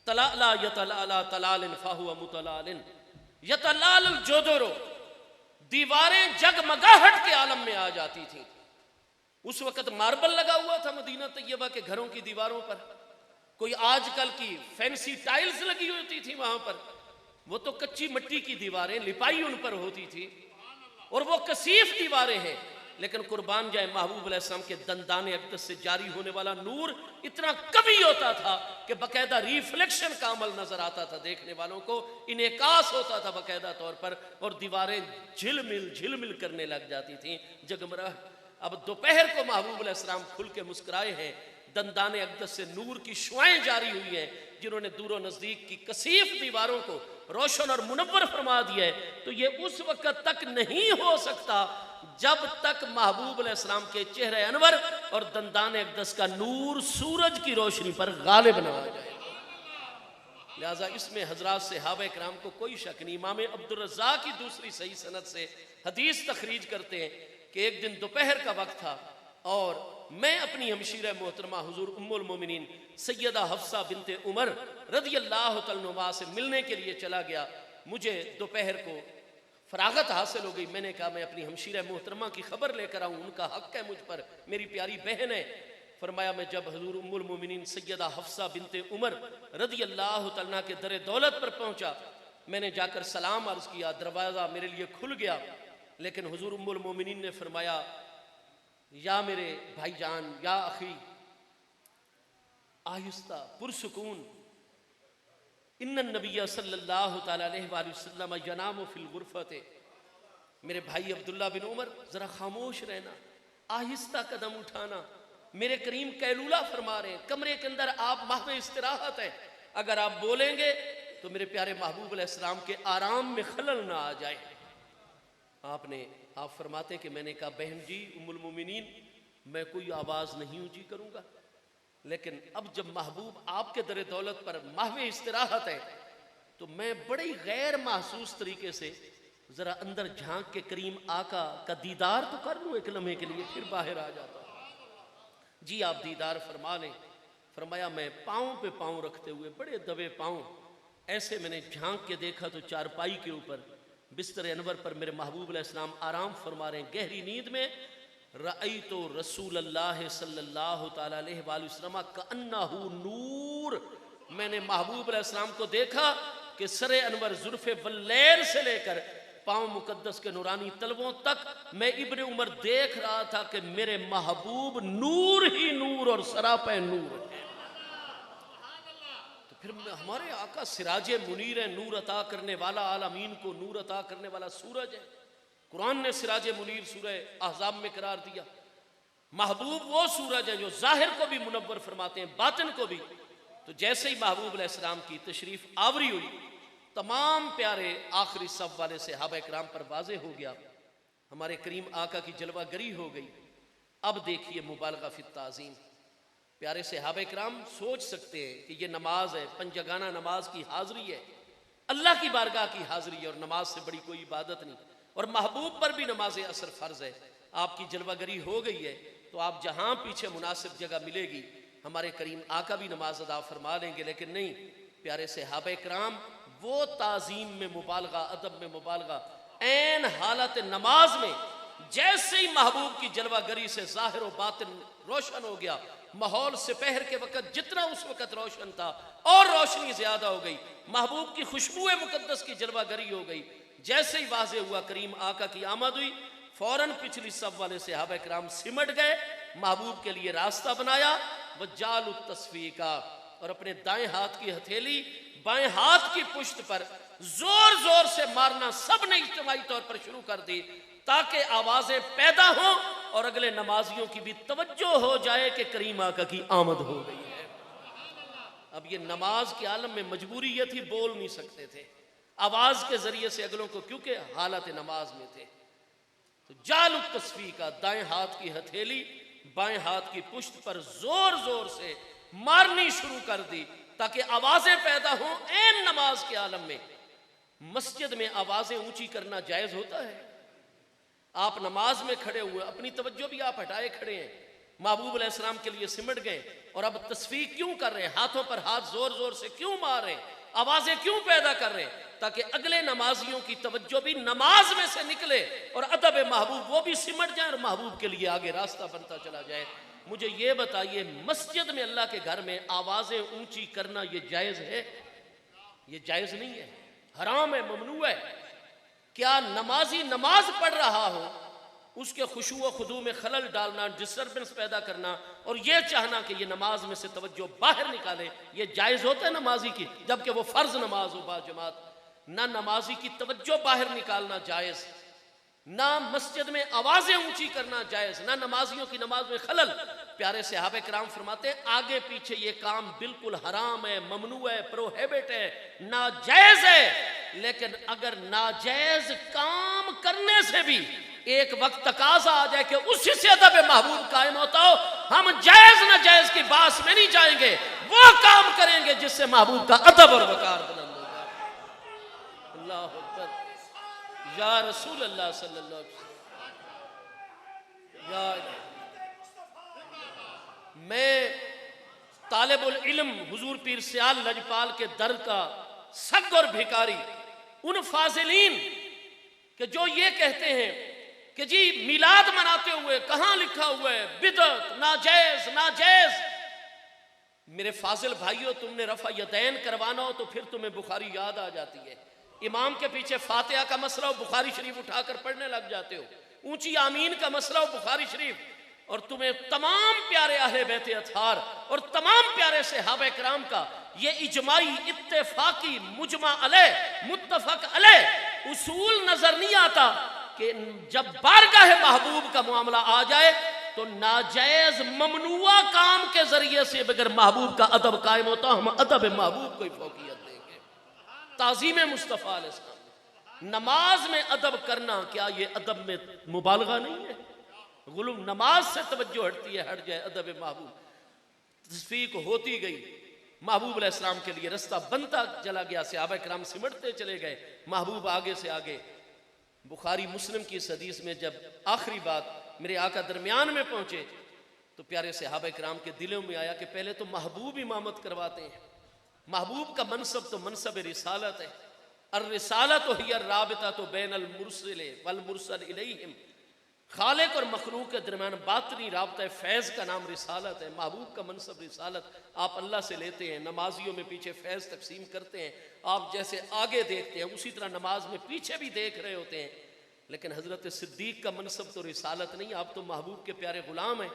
طلعلا یطلعلا طلال فہو مطلال. یطلال الجودر، دیواریں جگمگاہٹ کے عالم میں آ جاتی تھیں. اس وقت ماربل لگا ہوا تھا مدینہ طیبہ کے گھروں کی دیواروں پر. کوئی آج کل کی فینسی ٹائلز لگی ہوتی تھی وہاں پر، وہ تو کچی مٹی کی دیواریں لپائی ان پر ہوتی تھی اور وہ کثیف دیواریں ہیں. لیکن قربان جائے محبوب علیہ السلام کے دندان اقدس سے جاری ہونے والا نور اتنا کبھی ہوتا تھا کہ باقاعدہ ریفلیکشن کا عمل نظر آتا تھا دیکھنے والوں کو، انعکاس ہوتا تھا باقاعدہ طور پر اور دیواریں جھلمل کرنے لگ جاتی تھیں جگمگا. اب دوپہر کو محبوب علیہ السلام کھل کے مسکرائے ہیں، دندان اقدس سے نور کی شعائیں جاری ہوئی ہیں جنہوں نے دور و نزدیک کی کثیف دیواروں کو روشن اور منور فرما دیا ہے. تو یہ اس وقت تک نہیں ہو سکتا جب تک محبوب علیہ السلام کے چہرے انور اور دندان اقدس کا نور سورج کی روشنی پر غالب نہ آ جائے. لہٰذا اس میں حضرات صحابہ کرام کو کوئی شک نہیں. امام عبدالرزاق کی دوسری صحیح سند سے حدیث تخریج کرتے ہیں کہ ایک دن دوپہر کا وقت تھا اور میں اپنی ہمشیرہ محترمہ حضور ام المومنین سیدہ حفصہ بنت عمر رضی اللہ تعالیٰ عنہا سے ملنے کے لیے چلا گیا. مجھے دوپہر کو فراغت حاصل ہو گئی. میں نے کہا میں اپنی ہمشیرہ محترمہ کی خبر لے کر آؤں، ان کا حق ہے مجھ پر، میری پیاری بہن ہے. فرمایا میں جب حضور ام المومنین سیدہ حفصہ بنت عمر رضی اللہ تعالیٰ کے در دولت پر پہنچا، میں نے جا کر سلام عرض کیا، دروازہ میرے لیے کھل گیا، لیکن حضور ام المومنین نے فرمایا یا میرے بھائی جان، یا اخی، آہستہ پرسکون، ان النبی صلی اللہ تعالیٰ علیہ وآلہ وسلم ینام فی الغرفۃ، میرے بھائی عبداللہ بن عمر ذرا خاموش رہنا، آہستہ قدم اٹھانا، میرے کریم قیلولہ فرما رہے ہیں، کمرے کے اندر آپ محو استراحت ہے، اگر آپ بولیں گے تو میرے پیارے محبوب علیہ السلام کے آرام میں خلل نہ آ جائے۔ آپ فرماتے کہ میں نے کہا بہن جی ام المومنین، میں کوئی آواز نہیں اونچی کروں گا، لیکن اب جب محبوب آپ کے در دولت پر محو استراحت ہے تو میں بڑی غیر محسوس طریقے سے ذرا اندر جھانک کے کریم آقا کا دیدار تو کر لوں ایک لمحے کے لیے، پھر باہر آ جاتا ہوں۔ جی آپ دیدار فرما لیں۔ فرمایا میں پاؤں پہ پاؤں رکھتے ہوئے، بڑے دبے پاؤں، ایسے میں نے جھانک کے دیکھا تو چارپائی کے اوپر بستر انور پر میرے محبوب علیہ السلام آرام فرما رہے ہیں گہری نیند میں۔ رأیت رسول اللہ صلی اللہ تعالیٰ علیہ وآلہ وسلم کأنہ نور، میں نے محبوب علیہ السلام کو دیکھا کہ سر انور زلف واللیل سے لے کر پاؤں مقدس کے نورانی تلووں تک میں ابن عمر دیکھ رہا تھا کہ میرے محبوب نور ہی نور اور سراپہ نور ہے۔ تو پھر ہمارے آقا سراج منیر ہے، نور عطا کرنے والا، عالمین کو نور عطا کرنے والا سورج ہے۔ قرآن نے سراج منیر سورہ احزاب میں قرار دیا۔ محبوب وہ سورج ہے جو ظاہر کو بھی منور فرماتے ہیں، باطن کو بھی۔ تو جیسے ہی محبوب علیہ السلام کی تشریف آوری ہوئی، تمام پیارے آخری صف والے صحابہ اکرام پر واضح ہو گیا، ہمارے کریم آقا کی جلوہ گری ہو گئی۔ اب دیکھیے مبالغہ فی التعظیم، پیارے صحابہ اکرام سوچ سکتے ہیں کہ یہ نماز ہے، پنجگانہ نماز کی حاضری ہے، اللہ کی بارگاہ کی حاضری ہے، اور نماز سے بڑی کوئی عبادت نہیں، اور محبوب پر بھی نماز اثر فرض ہے۔ آپ کی جلوہ گری ہو گئی ہے تو آپ جہاں پیچھے مناسب جگہ ملے گی ہمارے کریم آقا بھی نماز ادا فرما لیں گے، لیکن نہیں، پیارے صحابہ اکرام وہ تعظیم میں مبالغہ، ادب میں مبالغہ، عین حالت نماز میں جیسے ہی محبوب کی جلوہ گری سے ظاہر و باطن روشن ہو گیا، ماحول سپہر کے وقت جتنا اس وقت روشن تھا اور روشنی زیادہ ہو گئی، محبوب کی خوشبو مقدس کی جلوہ گری ہو گئی۔ جیسے ہی واضح ہوا کریم آقا کی آمد ہوئی، فوراً پچھلی صف والے صحابہ کرام سمٹ گئے، محبوب کے لیے راستہ بنایا، وجال التصفیقہ، اور اپنے دائیں ہاتھ کی ہتھیلی بائیں ہاتھ کی پشت پر زور زور سے مارنا سب نے اجتماعی طور پر شروع کر دی، تاکہ آوازیں پیدا ہوں اور اگلے نمازیوں کی بھی توجہ ہو جائے کہ کریم آقا کی آمد ہو گئی ہے۔ اب یہ نماز کے عالم میں مجبوری یہ تھی، بول نہیں سکتے تھے، آواز کے ذریعے سے اگلوں کو، کیونکہ حالت نماز میں تھے۔ تو جال التصفیقہ، دائیں ہاتھ کی ہتھیلی بائیں ہاتھ کی پشت پر زور زور سے مارنی شروع کر دی تاکہ آوازیں پیدا ہوں عین نماز کے عالم میں۔ مسجد میں آوازیں اونچی کرنا جائز ہوتا ہے؟ آپ نماز میں کھڑے ہوئے، اپنی توجہ بھی آپ ہٹائے کھڑے ہیں، محبوب علیہ السلام کے لیے سمٹ گئے، اور اب تصفیق کیوں کر رہے ہیں؟ ہاتھوں پر ہاتھ زور زور سے کیوں مار رہے ہیں؟ آوازیں کیوں پیدا کر رہے ہیں؟ تاکہ اگلے نمازیوں کی توجہ بھی نماز میں سے نکلے اور ادب محبوب وہ بھی سمٹ جائیں اور محبوب کے لیے آگے راستہ بنتا چلا جائے۔ مجھے یہ بتائیے، مسجد میں اللہ کے گھر میں آوازیں اونچی کرنا یہ جائز ہے؟ یہ جائز نہیں ہے، حرام ہے، ممنوع ہے۔ کیا نمازی نماز پڑھ رہا ہو، اس کے خشوع و خضوع میں خلل ڈالنا، ڈسٹربنس پیدا کرنا اور یہ چاہنا کہ یہ نماز میں سے توجہ باہر نکالے، یہ جائز ہوتا ہے نمازی کی؟ جبکہ وہ فرض نماز ہو با جماعت، نہ نمازی کی توجہ باہر نکالنا جائز، نہ مسجد میں آوازیں اونچی کرنا جائز، نہ نمازیوں کی نماز میں خلل۔ پیارے صحابہ کرام فرماتے ہیں آگے پیچھے یہ کام بالکل حرام ہے، ممنوع ہے، پروہیبٹ ہے، ناجائز ہے، لیکن اگر ناجائز کام کرنے سے بھی ایک وقت تقاضا آ جائے کہ اسی سے ادب محبوب قائم ہوتا ہو، ہم جائز ناجائز کی بحث میں نہیں جائیں گے، وہ کام کریں گے جس سے محبوب کا ادب اور وقار بلند ہوگا۔ اللہ اکبر، یا رسول اللہ صلی اللہ علیہ وسلم، یا میں طالب العلم حضور پیر سیال لجپال کے در کا سگ اور بھکاری، ان فاضلین کہ جو یہ کہتے ہیں کہ جی میلاد مناتے ہوئے کہاں لکھا ہوا ہے بدعت، ناجائز ناجائز. میرے فاضل بھائیوں، تم نے رفع یدین کروانا ہو تو پھر تمہیں بخاری یاد آ جاتی ہے. امام کے پیچھے فاتحہ کا مسئلہ ہو بخاری شریف اٹھا کر پڑھنے لگ جاتے ہو. اونچی آمین کا مسئلہ ہو بخاری شریف. اور تمہیں تمام پیارے اہل بیت اطہار اور تمام پیارے صحابہ کرام کا یہ اجماعی اتفاقی مجمع علیہ متفق علیہ اصول نظر نہیں آتا کہ جب بارگاہ محبوب کا معاملہ آ جائے تو ناجائز ممنوع کام کے ذریعے سے بغیر محبوب کا ادب قائم ہوتا. ہم ادب محبوب کو ہی فوقیت دیں گے. تعظیم مصطفیٰ علیہ السلام. نماز میں ادب کرنا کیا یہ ادب میں مبالغہ نہیں ہے؟ غلو نماز سے توجہ ہٹتی ہے، ہٹ جائے ادب محبوب. تصفیق ہوتی گئی، محبوب علیہ السلام کے لیے رستہ بنتا چلا گیا، صحابہ کرام سمٹتے چلے گئے، محبوب آگے سے آگے. بخاری مسلم کی اس حدیث میں جب آخری بات میرے آقا درمیان میں پہنچے تو پیارے صحابہ کرام کے دلوں میں آیا کہ پہلے تو محبوب امامت کرواتے ہیں. محبوب کا منصب تو منصب رسالت ہے. الرسالت ہی الرابطہ بین المرسل والمرسل الیہم. خالق اور مخلوق کے درمیان باطنی رابطہ فیض کا نام رسالت ہے. محبوب کا منصب رسالت آپ اللہ سے لیتے ہیں. نمازیوں میں پیچھے فیض تقسیم کرتے ہیں، آپ جیسے آگے دیکھتے ہیں اسی طرح نماز میں پیچھے بھی دیکھ رہے ہوتے ہیں. لیکن حضرت صدیق کا منصب تو رسالت نہیں، آپ تو محبوب کے پیارے غلام ہیں.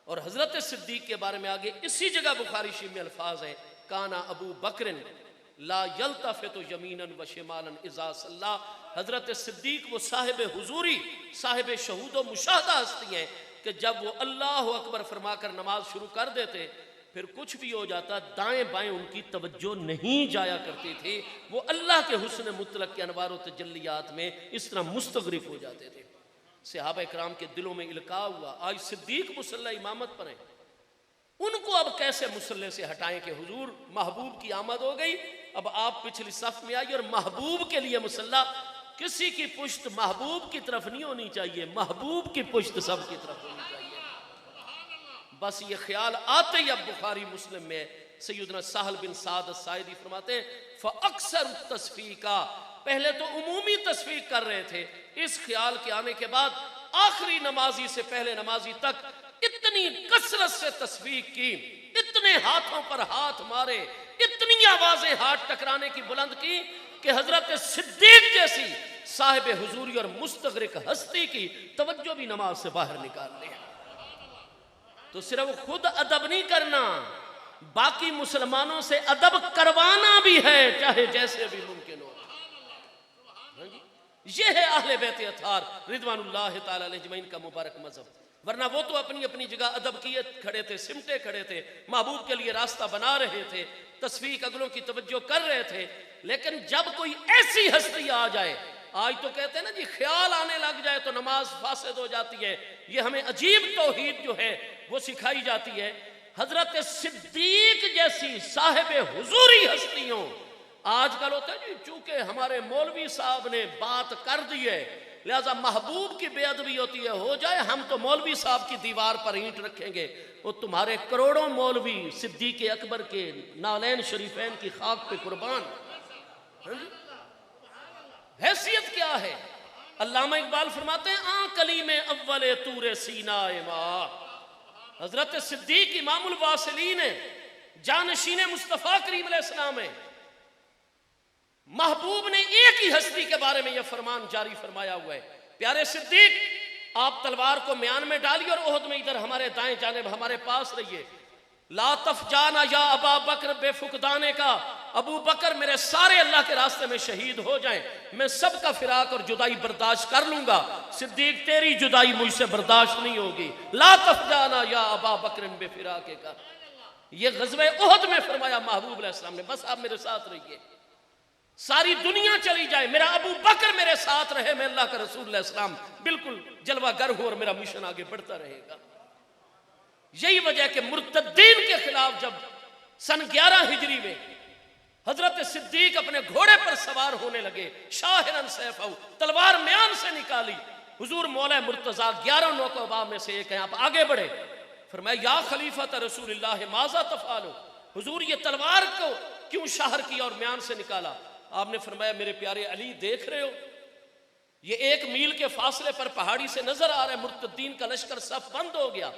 اور حضرت صدیق کے بارے میں آگے اسی جگہ بخاری شریف میں الفاظ ہیں کانا ابو بکر لا یلتفت یمینا و شمالا اذا صلی. حضرت صدیق وہ صاحب حضوری، صاحب شہود و مشاہدہ ہستی ہیں کہ جب وہ اللہ اکبر فرما کر نماز شروع کر دیتے پھر کچھ بھی ہو جاتا دائیں بائیں ان کی توجہ نہیں جایا کرتی تھی. وہ اللہ کے حسن مطلق کے انوار و تجلیات میں اس طرح مستغرق ہو جاتے تھے. صحابہ اکرام کے دلوں میں القاء ہوا. آج صدیق مصلی امامت پر ہیں، ان کو اب کیسے مصلی سے ہٹائیں کہ حضور محبوب کی آمد ہو گئی، اب آپ پچھلی صف میں آئیے. اور محبوب کے لیے مصلی کسی کی پشت محبوب کی طرف نہیں ہونی چاہیے، محبوب کی پشت سب کی طرف ہونی چاہیے. بس یہ خیال آتے ہی اب بخاری مسلم میں سیدنا سہل بن سعد الساعدی فرماتے ہیں فاکثر التصفیقہ. پہلے تو عمومی تصفیق کر رہے تھے، اس خیال کے آنے کے بعد آخری نمازی سے پہلے نمازی تک اتنی کثرت سے تصفیق کی، اتنے ہاتھوں پر ہاتھ مارے، اتنی آوازیں ہاتھ ٹکرانے کی بلند کی کہ حضرت صدیق جیسی صاحب حضوری اور مستغرق ہستی کی توجہ بھی نماز سے باہر نکال لے. تو صرف خود ادب نہیں کرنا، باقی مسلمانوں سے ادب کروانا بھی ہے، چاہے جیسے بھی ممکن ہو. یہ ہے اہل بیت اطہار رضوان اللہ تعالی علیہ اجمعین کا مبارک مذہب. ورنہ وہ تو اپنی اپنی جگہ ادب کیے کھڑے تھے، سمٹے کھڑے تھے، محبوب کے لیے راستہ بنا رہے تھے، تصفیق اگلوں کی توجہ کر رہے تھے. لیکن جب کوئی ایسی ہستی آ جائے، آج تو کہتے ہیں نا جی خیال آنے لگ جائے تو نماز فاسد ہو جاتی ہے، یہ ہمیں عجیب توحید جو ہے وہ سکھائی جاتی ہے. حضرت صدیق جیسی صاحب حضوری ہستیوں آج کل ہوتا ہے جی چونکہ ہمارے مولوی صاحب نے بات کر دی ہے لہذا محبوب کی بے ادبی ہوتی ہے، ہو جائے ہم تو مولوی صاحب کی دیوار پر اینٹ رکھیں گے. وہ تمہارے کروڑوں مولوی صدیق اکبر کے نالین شریفین کی خاک پہ قربان. حیثیت کیا ہے؟ علامہ اقبال فرماتے ہیں آن کلیم اول طور سینا ماں. حضرت صدیق امام الواصلین ہیں، جانشین مصطفیٰ کریم علیہ السلام ہیں. محبوب نے ایک ہی ہستی کے بارے میں یہ فرمان جاری فرمایا ہوا ہے پیارے صدیق آپ تلوار کو میان میں ڈالیے اور احد میں ادھر ہمارے دائیں جانب ہمارے پاس رہیے. لا تفجانا یا ابا بکر بے فقدانے کا. ابو بکر میرے سارے اللہ کے راستے میں شہید ہو جائیں، میں سب کا فراق اور جدائی برداشت کر لوں گا، صدیق تیری جدائی مجھ سے برداشت نہیں ہوگی. لا تفجانا یا ابا بکر بے فراقے کا. یہ غزوہ احد میں فرمایا محبوب علیہ السلام نے، بس آپ میرے ساتھ رہیے، ساری دنیا چلی جائے میرا ابو بکر میرے ساتھ رہے، میں اللہ کا رسول علیہ السلام بالکل جلوہ گر ہوں اور میرا مشن آگے بڑھتا رہے گا. یہی وجہ کہ مرتدین کے خلاف جب سن 11 ہجری میں حضرت صدیق اپنے گھوڑے پر سوار ہونے لگے، شاہرن سیفہ تلوار میان سے نکالی، حضور مولا مرتضیٰ 11 نوکوبا میں سے ایک ہیں، آپ آگے بڑھے، فرمایا یا خلیفۃ رسول اللہ ماذا تفعلو. حضور یہ تلوار کو کیوں شاہر کیا اور میان سے نکالا؟ آپ نے فرمایا میرے پیارے علی دیکھ رہے ہو یہ 1 میل کے فاصلے پر پہاڑی سے نظر آ رہا ہے مرتدین کا لشکر صف بند ہو گیا.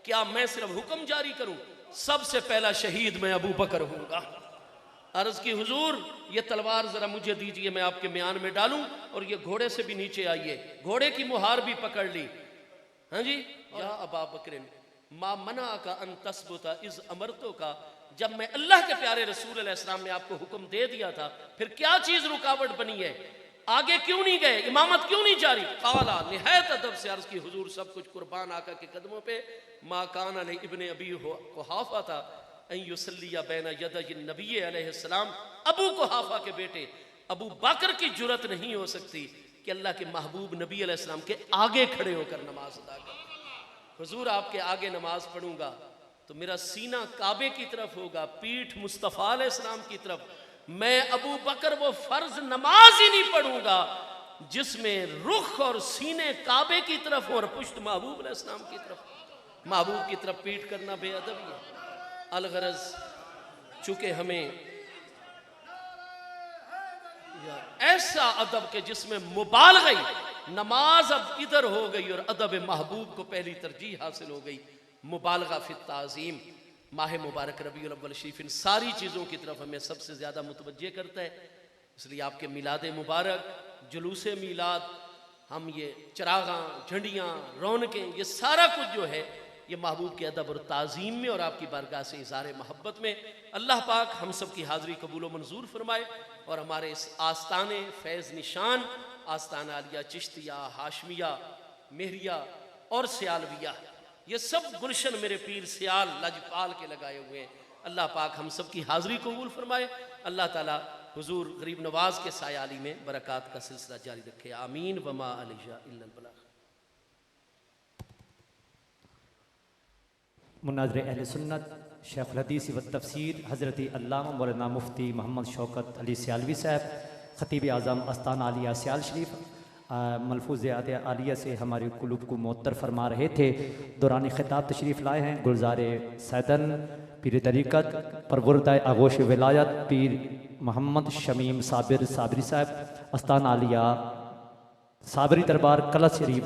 کیا میں صرف حکم جاری کروں؟ سب سے پہلا شہید میں ابو بکر ہوں گا. عرض کی حضور یہ تلوار ذرا مجھے دیجئے، میں آپ کے میان میں ڈالوں، اور یہ گھوڑے سے بھی نیچے آئیے. گھوڑے کی مہار بھی پکڑ لی. ہاں جی، یا ابا بکر ما منعک ان تثبت اذ امرتک، جب میں اللہ کے پیارے رسول علیہ السلام نے آپ کو حکم دے دیا تھا، پھر کیا چیز رکاوٹ بنی ہے؟ آگے کیوں نہیں گئے؟ امامت کیوں نہیں جاری؟ قالا، نہایت ادب سے عرض کی حضور سب کچھ قربان آقا کے قدموں پہ. ما کان علی ابن ابی قحافہ تھا ان یصلی بین یدی النبی علیہ السلام. ابو قحافہ کے بیٹے ابو بکر کی جرت نہیں ہو سکتی کہ اللہ کے محبوب نبی علیہ السلام کے آگے کھڑے ہو کر نماز ادا کریں. حضور آپ کے آگے نماز پڑھوں گا تو میرا سینہ کعبے کی طرف ہوگا، پیٹھ مصطفیٰ علیہ السلام کی طرف. میں ابو بکر وہ فرض نماز ہی نہیں پڑھوں گا جس میں رخ اور سینے کعبے کی طرف اور پشت محبوب علیہ السلام کی طرف. محبوب کی طرف پیٹھ کرنا بے ادبی ہے. الغرض چونکہ ہمیں ایسا ادب کہ جس میں مبالغہ، نماز اب ادھر ہو گئی اور ادب محبوب کو پہلی ترجیح حاصل ہو گئی. مبالغہ فی التعظیم. ماہ مبارک ربیع الاول شریف ان ساری چیزوں کی طرف ہمیں سب سے زیادہ متوجہ کرتا ہے. اس لیے آپ کے میلاد مبارک، جلوس میلاد، ہم یہ چراغاں، جھنڈیاں، رونقیں، یہ سارا کچھ جو ہے یہ محبوب کے ادب اور تعظیم میں اور آپ کی بارگاہ سے اظہار محبت میں. اللہ پاک ہم سب کی حاضری قبول و منظور فرمائے اور ہمارے اس آستان فیض نشان، آستان عالیہ چشتیہ، ہاشمیہ، مہریہ اور سیالویہ، یہ سب گلشن میرے پیر سیال لجپال کے لگائے ہوئے ہیں. اللہ پاک ہم سب کی حاضری قبول فرمائے. اللہ تعالیٰ حضور غریب نواز کے سایہ علی میں برکات کا سلسلہ جاری رکھے. آمین. وما علیہ الا البلاغ. مناظر اہل سنت شیخ الحدیث و تفسیر حضرت علامہ مولانا مفتی محمد شوکت علی سیالوی صاحب، خطیب اعظم آستان عالیہ سیال شریف، ملفوظ عالیہ سے ہمارے قلوب کو معطر فرما رہے تھے. دوران خطاب تشریف لائے ہیں گلزار سیدن پیر طریقت پروردہ آغوش ولایت پیر محمد شمیم صابر صابری صاحب، آستان عالیہ صابری دربار کلس شریف،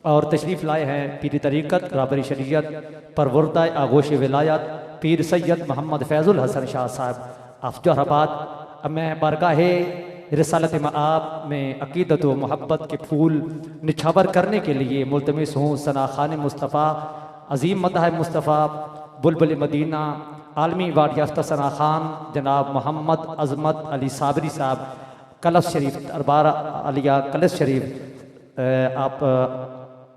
اور تشریف لائے ہیں پیر طریقت رابری شریعت پروردہ آغوش ولایت پیر سید محمد فیض الحسن شاہ صاحب آف جوہر آباد. میں بارگاہ رسالت مآب میں عقیدت و محبت کے پھول نچھاور کرنے کے لیے ملتمس ہوں ثنا خان مصطفیٰ، عظیم مدح مصطفیٰ، بلبل مدینہ، عالمی ایوارڈ یافتہ ثنا خان جناب محمد عظمت علی صابری صاحب، کلس شریف دربار عالیہ کلس شریف. آپ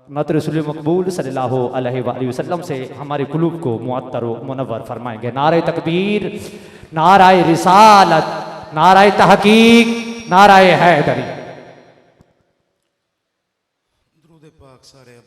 نعت رسول مقبول صلی اللہ علیہ وآلہ وسلم سے ہمارے قلوب کو معطر و منور فرمائیں گے. نعرہ تکبیر، نعرہ رسالت، نعرہ تحقیق، نعرہ حیدری. درود پاک سارے